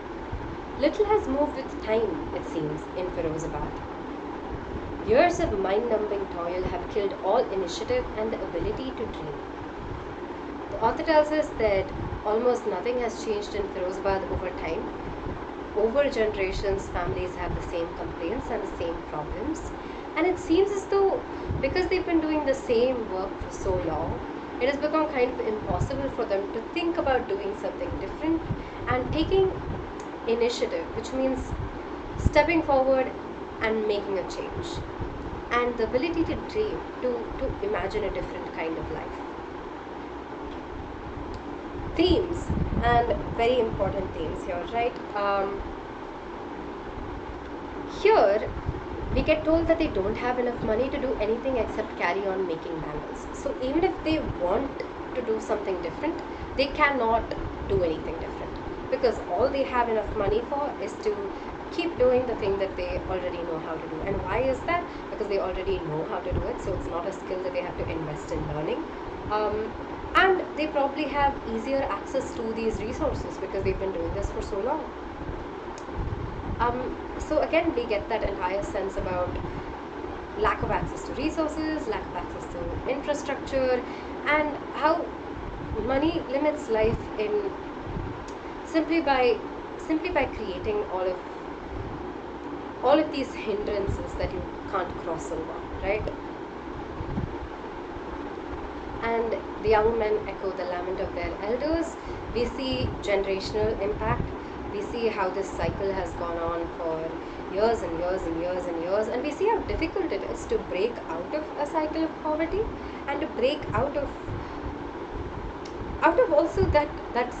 Little has moved with time, it seems, in Firozabad. Years of mind-numbing toil have killed all initiative and the ability to dream. The author tells us that almost nothing has changed in Firozabad over time. Over generations, families have the same complaints and the same problems. And it seems as though, because they've been doing the same work for so long, it has become kind of impossible for them to think about doing something different and taking initiative, which means stepping forward and making a change, and the ability to dream, to imagine a different kind of life. Themes, and very important themes here, right? Here we get told that they don't have enough money to do anything except carry on making bangles. So even if they want to do something different, they cannot do anything different, because all they have enough money for is to keep doing the thing that they already know how to do. And why is that? Because they already know how to do it, so it's not a skill that they have to invest in learning. And they probably have easier access to these resources because they've been doing this for so long. So again, we get that entire sense about lack of access to resources, lack of access to infrastructure, and how money limits life in simply by creating all of these hindrances that you can't cross over, right? And the young men echo the lament of their elders. We see generational impact. We see how this cycle has gone on for years and years and years and years, and we see how difficult it is to break out of a cycle of poverty and to break out of also that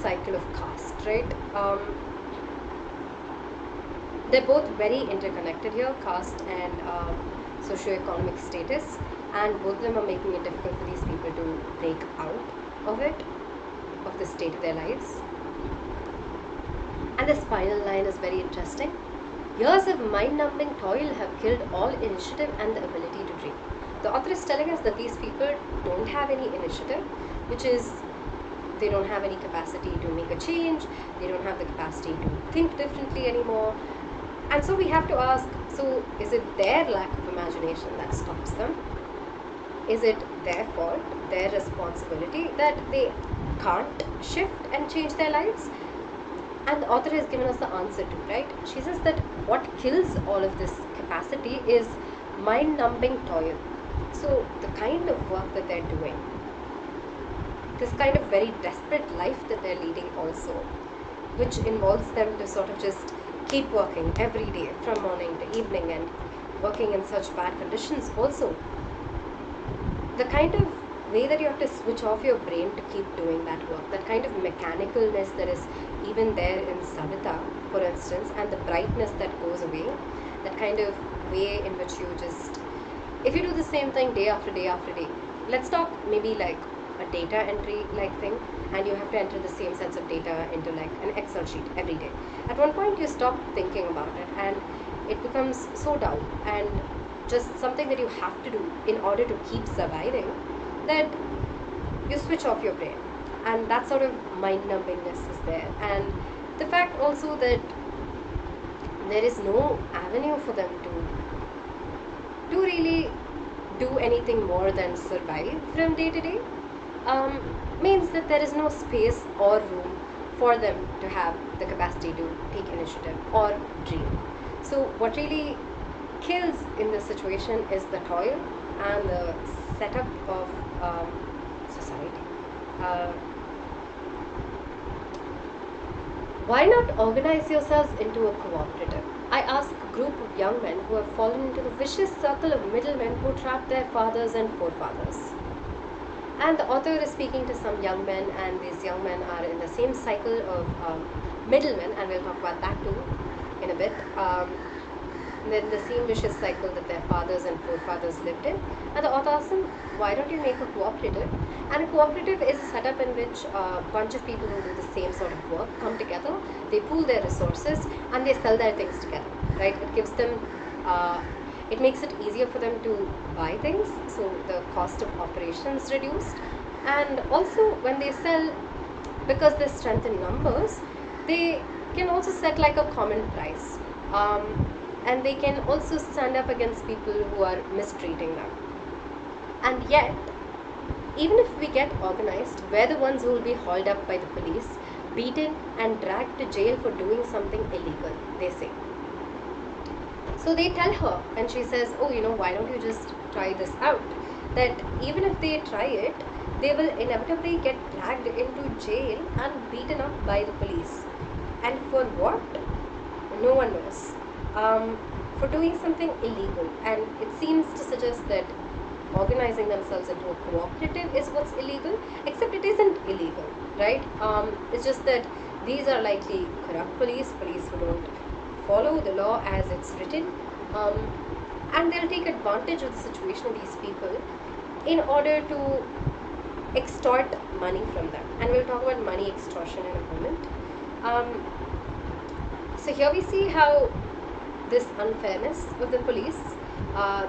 cycle of caste, right? They're both very interconnected here, caste and socioeconomic status, and both of them are making it difficult for these people to break out of it, of the state of their lives. And this final line is very interesting. Years of mind-numbing toil have killed all initiative and the ability to dream. The author is telling us that these people don't have any initiative, which is they don't have any capacity to make a change, they don't have the capacity to think differently anymore. And so we have to ask, so is it their lack of imagination that stops them? Is it their fault, their responsibility that they can't shift and change their lives? And the author has given us the answer to, right? She says that what kills all of this capacity is mind-numbing toil. So the kind of work that they're doing, this kind of very desperate life that they're leading also, which involves them to sort of just keep working every day from morning to evening and working in such bad conditions also. The kind of way that you have to switch off your brain to keep doing that work, that kind of mechanicalness that is even there in Savita, for instance, and the brightness that goes away, that kind of way in which you just, if you do the same thing day after day after day, let's talk maybe like a data entry like thing, and you have to enter the same sets of data into like an Excel sheet every day. At one point you stop thinking about it and it becomes so dull and just something that you have to do in order to keep surviving, that you switch off your brain, and that sort of mind-numbingness is there. And the fact also that there is no avenue for them to really do anything more than survive from day to day, means that there is no space or room for them to have the capacity to take initiative or dream. So what really kills in this situation is the toil and the setup of society. Why not organize yourselves into a cooperative? I ask a group of young men who have fallen into the vicious circle of middlemen who trap their fathers and forefathers. And the author is speaking to some young men, and these young men are in the same cycle of middlemen, and we'll talk about that too in a bit. Then the same vicious cycle that their fathers and forefathers lived in. And the author asks them, why don't you make a cooperative? And a cooperative is a setup in which a bunch of people who do the same sort of work come together, they pool their resources, and they sell their things together, right? It gives them, it makes it easier for them to buy things, so the cost of operations is reduced. And also when they sell, because there's strength in numbers, they can also set like a common price. And they can also stand up against people who are mistreating them. And yet, even if we get organized, we're the ones who will be hauled up by the police, beaten and dragged to jail for doing something illegal, they say. So they tell her, and she says, oh, why don't you just try this out? That even if they try it, they will inevitably get dragged into jail and beaten up by the police. And for what? No one knows. For doing something illegal. And it seems to suggest that organizing themselves into a cooperative is what's illegal, except it isn't illegal, right? It's just that these are likely corrupt police who don't follow the law as it's written, and they'll take advantage of the situation of these people in order to extort money from them. And we'll talk about money extortion in a moment. So here we see how this unfairness of the police,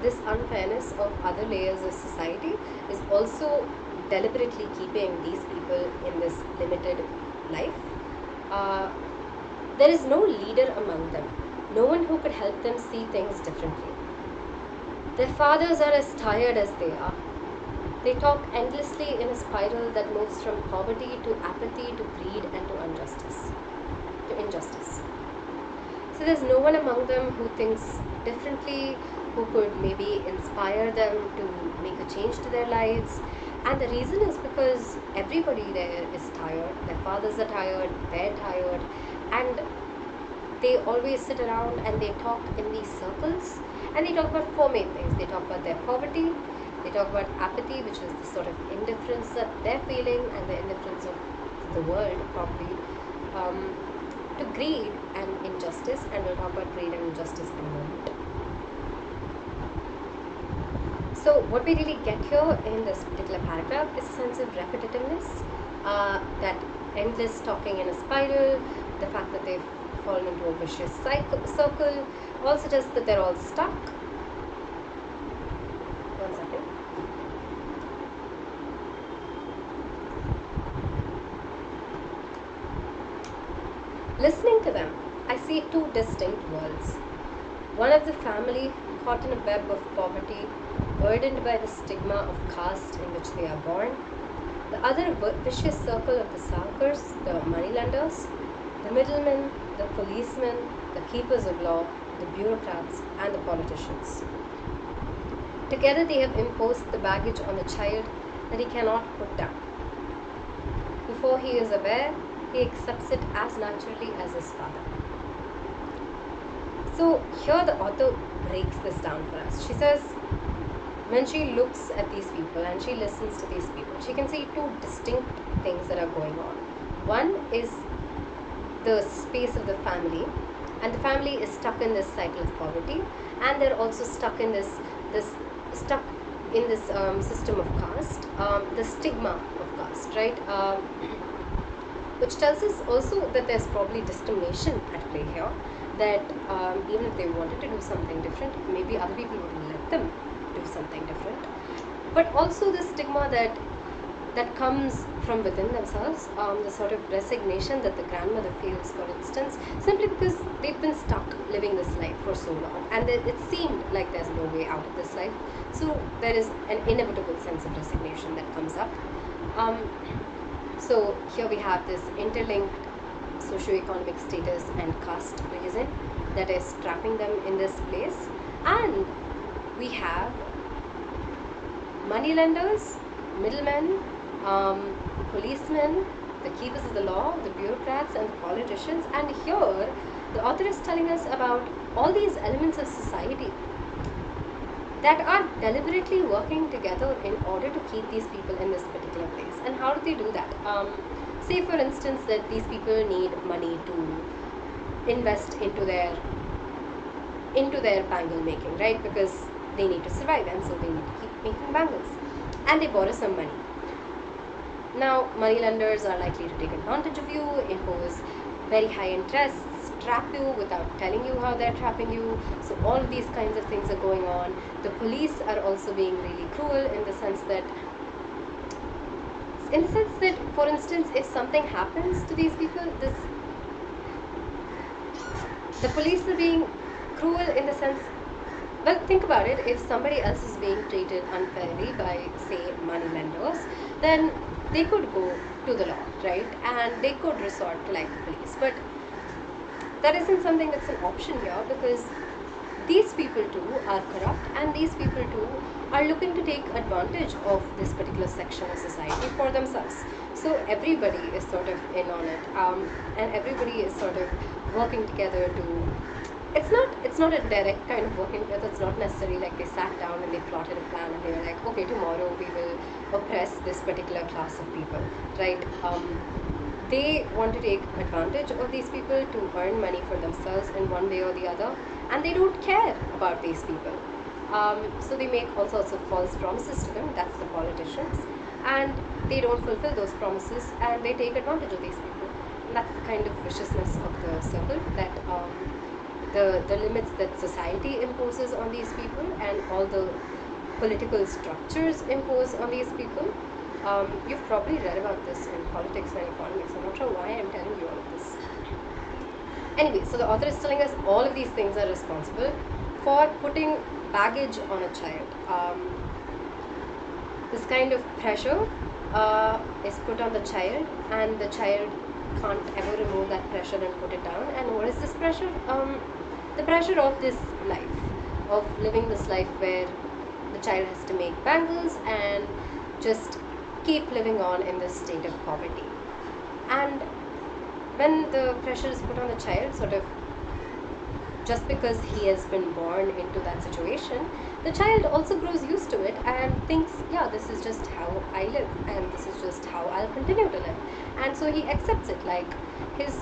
this unfairness of other layers of society is also deliberately keeping these people in this limited life. There is no leader among them, no one who could help them see things differently. Their fathers are as tired as they are. They talk endlessly in a spiral that moves from poverty to apathy to greed and to injustice. So there's no one among them who thinks differently, who could maybe inspire them to make a change to their lives. And the reason is because everybody there is tired. Their fathers are tired, they're tired, and they always sit around and they talk in these circles, and they talk about four main things. They talk about their poverty, they talk about apathy, which is the sort of indifference that they're feeling, and the indifference of the world probably, to greed and injustice, and we'll talk about greed and injustice in a moment. So what we really get here in this particular paragraph is a sense of repetitiveness, that endless talking in a spiral, the fact that they've fallen into a vicious circle, all suggests that they're all stuck. One second. Listening to them, I see two distinct worlds. One of the family caught in a web of poverty, burdened by the stigma of caste in which they are born. The other vicious circle of the saukars, the moneylenders, the middlemen, the policemen, the keepers of law, the bureaucrats, and the politicians. Together they have imposed the baggage on the child that he cannot put down. Before he is aware, he accepts it as naturally as his father. So here the author breaks this down for us. She says, when she looks at these people and she listens to these people, she can see two distinct things that are going on. One is the space of the family, and the family is stuck in this cycle of poverty, and they're also stuck in this system of caste, the stigma of caste, right? Which tells us also that there's probably discrimination at play here, that even if they wanted to do something different, maybe other people wouldn't let them do something different. But also the stigma that comes from within themselves, the sort of resignation that the grandmother feels, for instance, simply because they've been stuck living this life for so long, and it seemed like there's no way out of this life. So there is an inevitable sense of resignation that comes up. So here we have this interlinked socio-economic status and caste reason that is trapping them in this place, and we have moneylenders, middlemen, policemen, the keepers of the law, the bureaucrats, and the politicians. And here the author is telling us about all these elements of society that are deliberately working together in order to keep these people in this particular place. And how do they do that? Say for instance that these people need money to invest into their bangle making, right? Because they need to survive, and so they need to keep making bangles, and they borrow some money. Now moneylenders are likely to take advantage of you, impose very high interests, trap you without telling you how they're trapping you. So all of these kinds of things are going on. The police are also being really cruel in the sense that, for instance, if something happens to these people, the police are being cruel in the sense, well, think about it. If somebody else is being treated unfairly by, say, moneylenders, then they could go to the law, right? And they could resort to like the police. But that isn't something that's an option here, because these people too are corrupt, and these people too are looking to take advantage of this particular section of society for themselves. So everybody is sort of in on it, and everybody is sort of working together to. It's not a direct kind of working together. It's not necessarily like they sat down and they plotted a plan and they were like, okay, tomorrow we will oppress this particular class of people, right? They want to take advantage of these people to earn money for themselves in one way or the other, and they don't care about these people. So they make all sorts of false promises to them. That's the politicians, and they don't fulfill those promises, and they take advantage of these people. And that's the kind of viciousness of the circle, that the limits that society imposes on these people and all the political structures impose on these people. You've probably read about this in politics and economics. I'm not sure why I'm telling you all of this. Anyway, so the author is telling us all of these things are responsible for putting baggage on a child. This kind of pressure is put on the child, and the child can't ever remove that pressure and put it down. And what is this pressure? The pressure of this life, of living this life where the child has to make bangles and just keep living on in this state of poverty. And when the pressure is put on the child, sort of just because he has been born into that situation, the child also grows used to it and thinks, yeah, this is just how I live, and this is just how I'll continue to live. And so he accepts it, like he's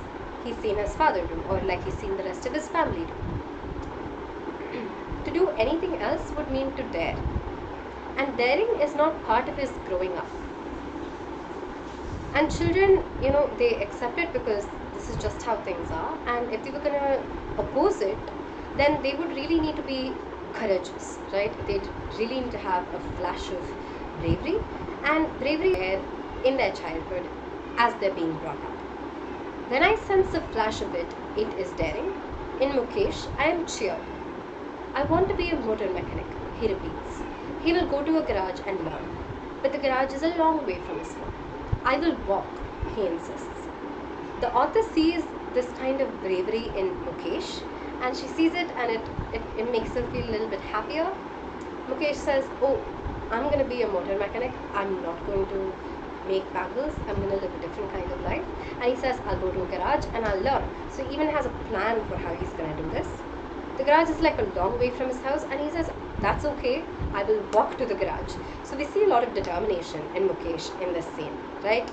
seen his father do, or like he's seen the rest of his family do. To do anything else would mean to dare, and daring is not part of his growing up. And children, they accept it because this is just how things are, and if they were going to oppose it, then they would really need to be courageous, right? They'd really need to have a flash of bravery, and bravery in their childhood as they're being brought up. When I sense a flash of it, it is daring. In Mukesh, I am cheered. I want to be a motor mechanic, he repeats. He will go to a garage and learn, but the garage is a long way from his home. I will walk, he insists. The author sees this kind of bravery in Mukesh, and she sees it, and it makes her feel a little bit happier. Mukesh says, oh, I'm going to be a motor mechanic. I'm not going to make bangles. I'm going to live a different kind of life. And he says, I'll go to a garage and I'll learn. So he even has a plan for how he's going to do this. The garage is like a long way from his house, and he says, that's okay, I will walk to the garage. So we see a lot of determination in Mukesh in this scene, right?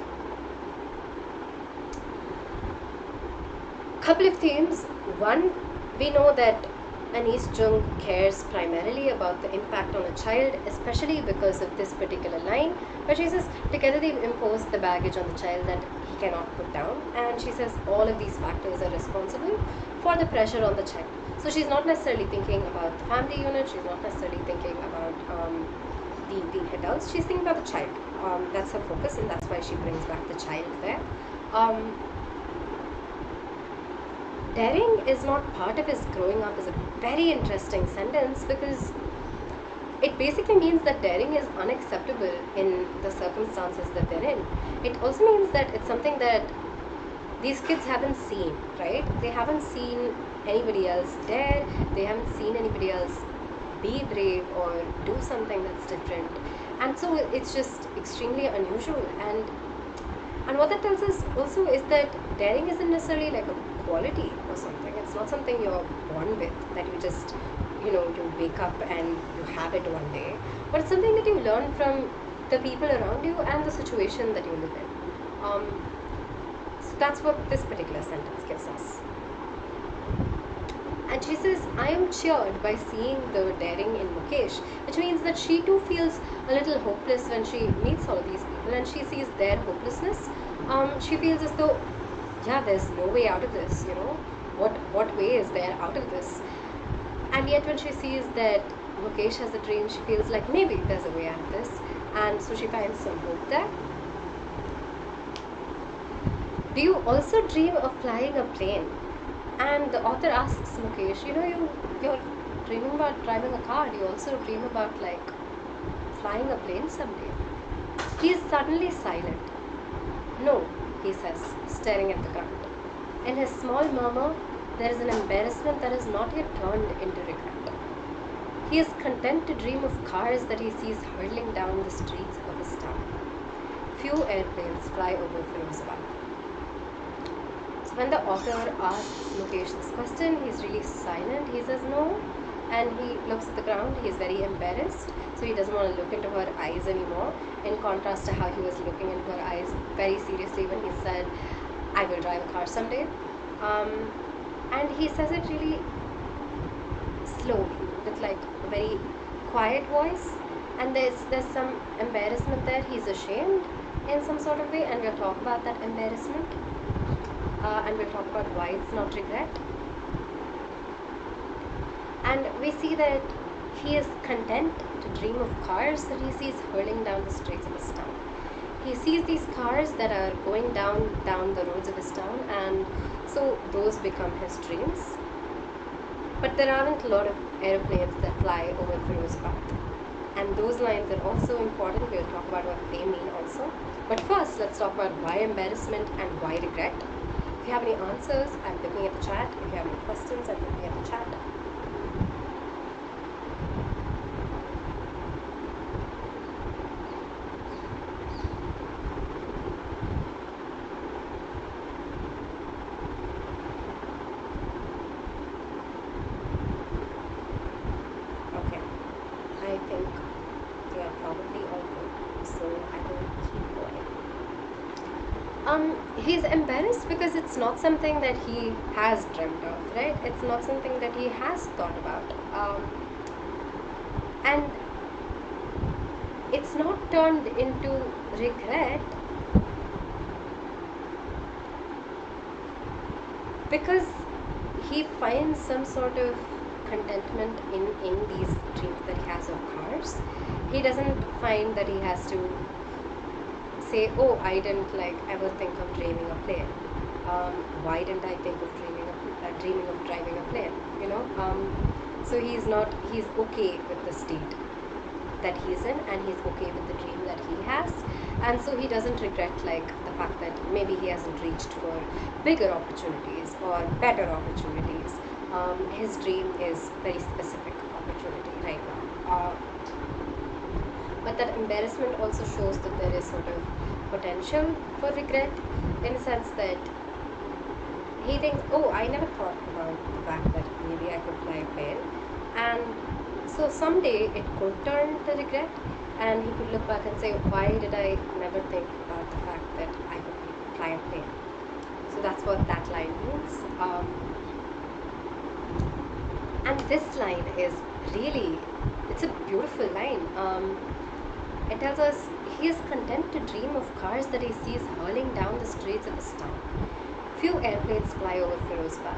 Couple of themes. One, we know that Anis Jung cares primarily about the impact on a child, especially because of this particular line, where she says, together they've imposed the baggage on the child that he cannot put down, and she says all of these factors are responsible for the pressure on the child. So she's not necessarily thinking about the family unit, she's not necessarily thinking about the adults, she's thinking about the child. That's her focus, and that's why she brings back the child there. Daring is not part of his growing up is a very interesting sentence, because it basically means that daring is unacceptable in the circumstances that they're in. It also means that it's something that these kids haven't seen, right? They haven't seen anybody else dare, they haven't seen anybody else be brave or do something that's different. And so it's just extremely unusual. And what that tells us also is that daring isn't necessarily like a quality or something. It's not something you're born with, that you just, you wake up and you have it one day. But it's something that you learn from the people around you and the situation that you live in. So that's what this particular sentence gives us. And she says, I am cheered by seeing the daring in Mukesh, which means that she too feels a little hopeless when she meets all of these people and she sees their hopelessness. She feels as though, yeah, there's no way out of this, what way is there out of this? And yet when she sees that Mukesh has a dream, she feels like maybe there's a way out of this, and so she finds some hope there. Do you also dream of flying a plane? And the author asks Mukesh, you're dreaming about driving a car, do you also dream about flying a plane someday? He is suddenly silent. No, he says, staring at the ground. In his small murmur, there is an embarrassment that is not yet turned into regret. He is content to dream of cars that he sees hurtling down the streets of his town. Few airplanes fly over Firozabad. So when the author asks Mukesh this question, he's really silent. He says no, and he looks at the ground. He's very embarrassed, so he doesn't want to look into her eyes anymore, in contrast to how he was looking into her eyes very seriously when he said, I will drive a car someday. And he says it really slowly, with like a very quiet voice, and there's some embarrassment there. He's ashamed in some sort of way, and we'll talk about that embarrassment, and we'll talk about why it's not regret. And we see that he is content to dream of cars that he sees hurling down the streets of his town. He sees these cars that are going down the roads of his town, and so those become his dreams. But there aren't a lot of airplanes that fly over Firozabad, and those lines are also important. We'll talk about what they mean also. But first, let's talk about why embarrassment and why regret. If you have any answers, I'm looking at the chat. If you have any questions, I'm looking at the chat. He's embarrassed because it's not something that he has dreamt of, right? It's not something that he has thought about. And it's not turned into regret because he finds some sort of contentment in these dreams that he has of cars. He doesn't find that he has to say, oh, I didn't ever think of dreaming a plane. Why didn't I think of dreaming of driving a plane? So he's okay with the state that he's in, and he's okay with the dream that he has, and so he doesn't regret the fact that maybe he hasn't reached for bigger opportunities or better opportunities. His dream is very specific opportunity right now. But that embarrassment also shows that there is sort of potential for regret, in the sense that he thinks, oh, I never thought about the fact that maybe I could fly a plane, and so someday it could turn to regret, and he could look back and say, why did I never think about the fact that I could fly a plane? So that's what that line means. And this line is really, it's a beautiful line. It tells us he is content to dream of cars that he sees hurling down the streets of his town. Few airplanes fly over Firozabad.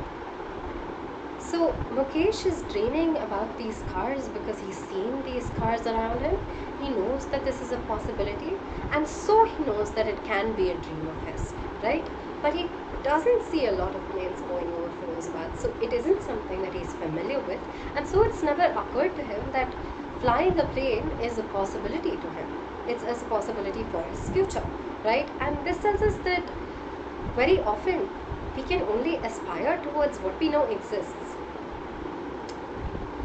So Mukesh is dreaming about these cars because he's seen these cars around him. He knows that this is a possibility, and so he knows that it can be a dream of his, right? But he doesn't see a lot of planes going over Firozabad, so it isn't something that he's familiar with, and so it's never occurred to him that flying a plane is a possibility to him. It's a possibility for his future, right? And this tells us that very often we can only aspire towards what we know exists.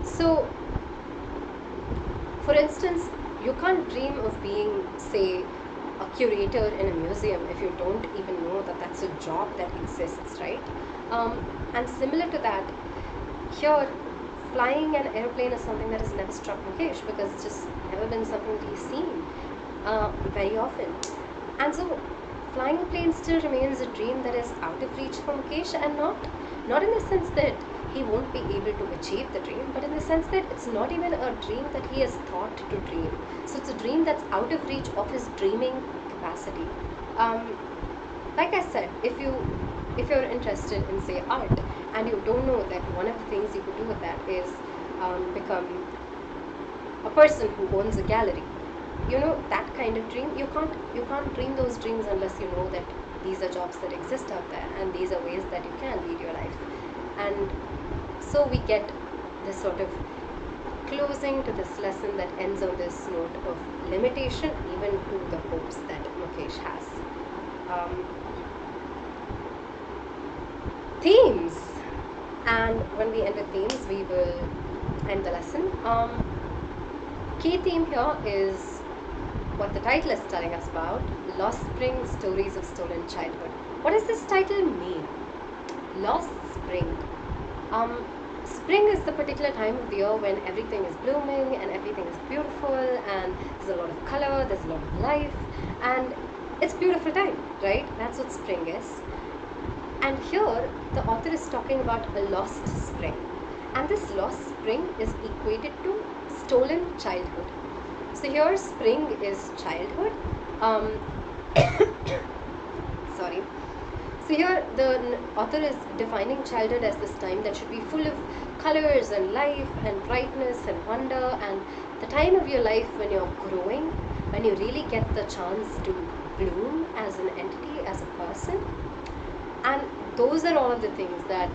So, for instance, you can't dream of being, say, a curator in a museum if you don't even know that that's a job that exists, right? And similar to that, here, flying an airplane is something that has never struck Mukesh because it's just never been something that he's seen very often. And so flying a plane still remains a dream that is out of reach for Mukesh, and not in the sense that he won't be able to achieve the dream, but in the sense that it's not even a dream that he has thought to dream. So it's a dream that's out of reach of his dreaming capacity. Like I said, if you're interested in, say, art, and you don't know that one of the things you could do with that is become a person who owns a gallery, that kind of dream, you can't dream those dreams unless you know that these are jobs that exist out there, and these are ways that you can lead your life. And so we get this sort of closing to this lesson that ends on this note of limitation, even to the hopes that Mukesh has. Themes. And when we enter themes, we will end the lesson. Key theme here is what the title is telling us about: Lost Spring, Stories of Stolen Childhood. What does this title mean? Lost Spring. Spring is the particular time of the year when everything is blooming and everything is beautiful and there's a lot of color, there's a lot of life, and it's a beautiful time, right? That's what spring is. And here the author is talking about a lost spring, and this lost spring is equated to stolen childhood. So here spring is childhood. Sorry. So here the author is defining childhood as this time that should be full of colors and life and brightness and wonder, and the time of your life when you're growing, when you really get the chance to bloom as an entity, as a person. And those are all of the things that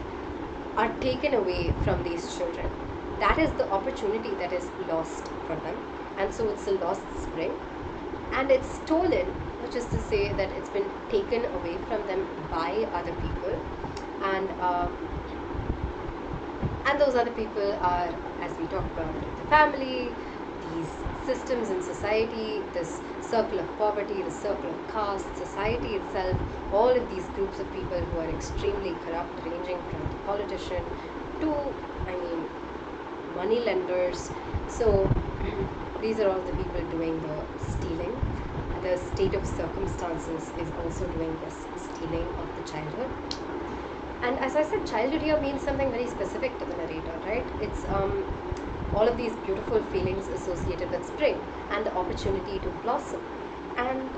are taken away from these children. That is the opportunity that is lost from them, and so it's a lost spring. And it's stolen, which is to say that it's been taken away from them by other people, and those other people are, as we talked about, the family, these systems in society, this circle of poverty, the circle of caste, society itself, all of these groups of people who are extremely corrupt, ranging from the politician to, money lenders. So these are all the people doing the stealing. The state of circumstances is also doing this stealing of the childhood. And as I said, childhood here means something very specific to the narrator, right? It's all of these beautiful feelings associated with spring and the opportunity to blossom. And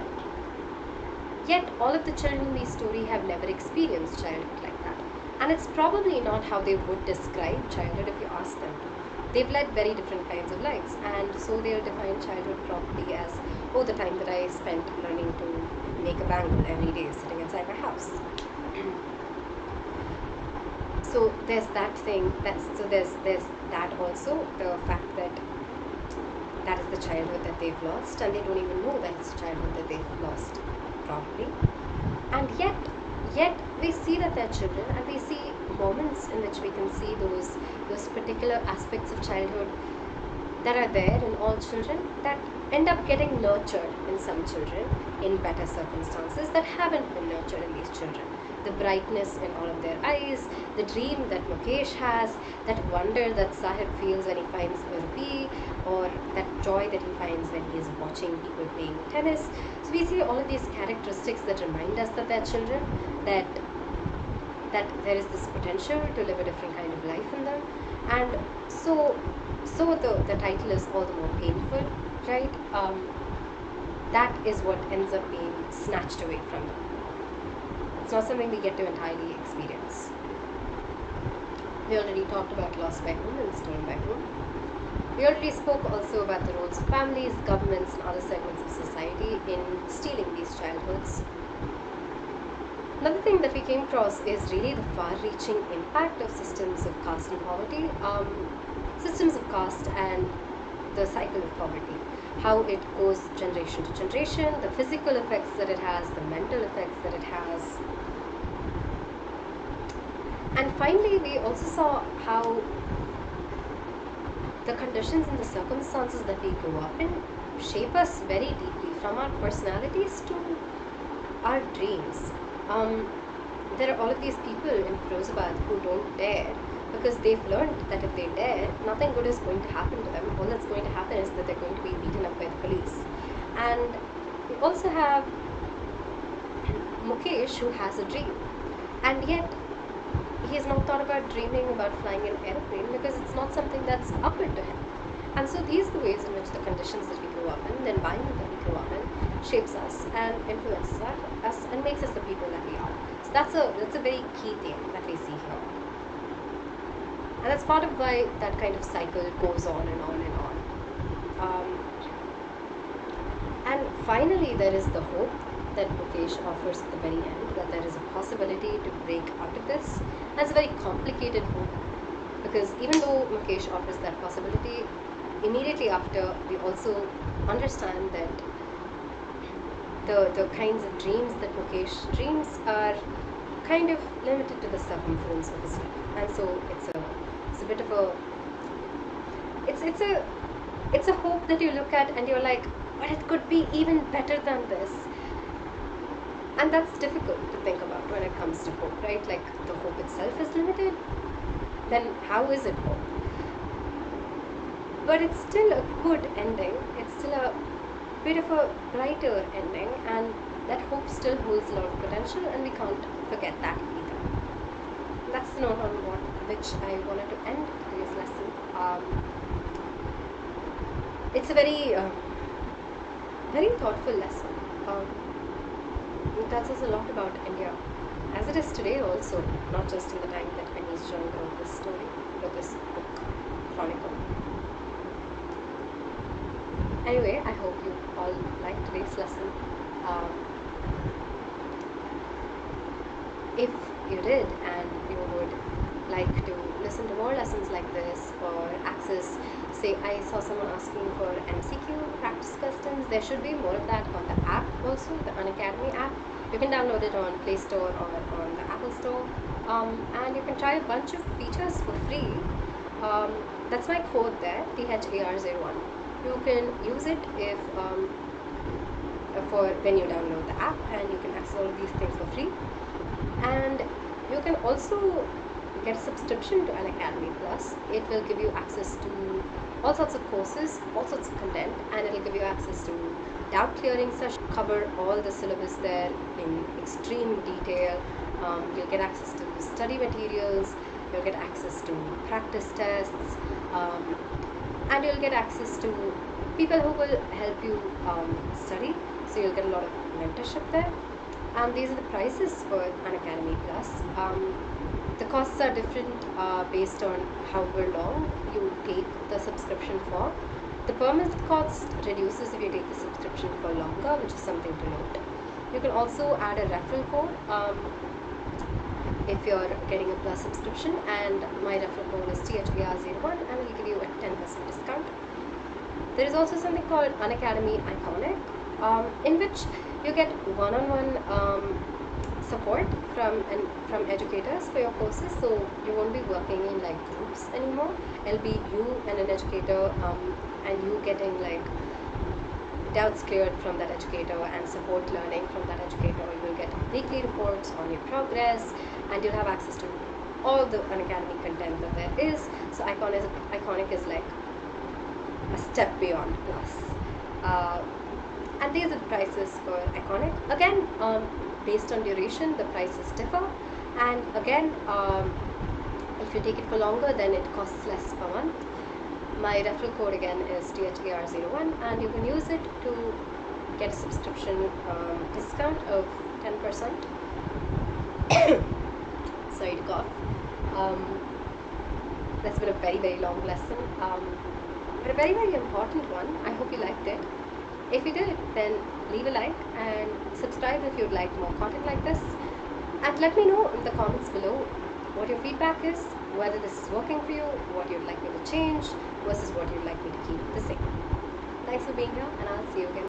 yet all of the children in the story have never experienced childhood like that. And it's probably not how they would describe childhood if you ask them to. They've led very different kinds of lives, and so they'll define childhood probably as, oh, the time that I spent learning to make a bangle every day sitting inside my house. So there's that thing. There's that also, the fact that that is the childhood that they've lost, and they don't even know that it's the childhood that they've lost, probably. And yet we see that they're children, and we see moments in which we can see those particular aspects of childhood that are there in all children that end up getting nurtured in some children in better circumstances that haven't been nurtured in these children. The brightness in all of their eyes, the dream that Mukesh has, that wonder that Sahib feels when he finds a rupee, or that joy that he finds when he is watching people playing tennis. So we see all of these characteristics that remind us that they're children, that there is this potential to live a different kind of life in them. And so the title is all the more painful, right? That is what ends up being snatched away from them. It's not something we get to entirely experience. We already talked about lost by whom and stolen by whom. We already spoke also about the roles of families, governments, and other segments of society in stealing these childhoods. Another thing that we came across is really the far-reaching impact of systems of caste and poverty, systems of caste and the cycle of poverty, how it goes generation to generation, the physical effects that it has, the mental effects that it has. And finally, we also saw how the conditions and the circumstances that we grow up in shape us very deeply, from our personalities to our dreams. There are all of these people in Firozabad who don't dare because they've learned that if they dare, nothing good is going to happen to them. All that's going to happen is that they're going to be beaten up by the police. And we also have Mukesh, who has a dream, and yet he has not thought about dreaming about flying an aeroplane because it's not something that's upward to him. And so these are the ways in which the conditions that we grow up in, the environment that we grow up in, shapes us and influences us and makes us the people that we are. So that's a very key thing that we see here. And that's part of why that kind of cycle goes on and on and on. And finally, there is the hope that Mukesh offers at the very end, that there is a possibility to break out of this. That's a very complicated hope, because even though Mukesh offers that possibility, immediately after we also understand that the kinds of dreams that Mukesh dreams are kind of limited to the circumference of his life. And so it's a bit of a it's a hope that you look at and you're like, but it could be even better than this. And that's difficult to think about when it comes to hope, right? Like, the hope itself is limited, then how is it hope? But it's still a good ending, it's still a bit of a brighter ending, and that hope still holds a lot of potential, and we can't forget that either. That's the note on which I wanted to end today's lesson. It's a very thoughtful lesson. It tells us a lot about India, as it is today also, not just in the time that Anish Jung wrote this story, wrote this book, chronicle. Anyway, I hope you all liked today's lesson. If you did and you would like to listen to more lessons like this or access, say I saw someone asking for MCQ practice questions, there should be more of that on the app also, the Unacademy app. You can download it on Play Store or on the Apple Store, and you can try a bunch of features for free. That's my code there, THAR01. You can use it if for when you download the app, and you can access all of these things for free. And you can also get a subscription to Unacademy Plus. It will give you access to all sorts of courses, all sorts of content, and it will give you access to doubt clearing sessions, cover all the syllabus there in extreme detail. You'll get access to study materials, you'll get access to practice tests, and you'll get access to people who will help you study, so you'll get a lot of mentorship there. And these are the prices for Unacademy Plus. The costs are different based on however long you take the subscription for. The per month cost reduces if you take the subscription for longer, which is something to note. You can also add a referral code if you're getting a Plus subscription, and my referral code is THAR01, and it will give you a 10% discount. There is also something called Unacademy Iconic, in which you get one-on-one support from educators for your courses, so you won't be working in like groups anymore. It'll be you and an educator, and you getting like doubts cleared from that educator and support learning from that educator. You will get weekly reports on your progress, and you'll have access to all the Unacademy content that there is. So Iconic is like a step beyond Plus. And these are the prices for Iconic. Again, based on duration, the prices differ. And again, if you take it for longer, then it costs less per month. My referral code again is THAR01, and you can use it to get a subscription discount of 10%. Sorry to cough. That's been a very long lesson, but a very important one. I hope you liked it. If you did, then leave a like and subscribe if you'd like more content like this, and let me know in the comments below what your feedback is, whether this is working for you, what you'd like me to change versus what you'd like me to keep the same. Thanks for being here, and I'll see you again.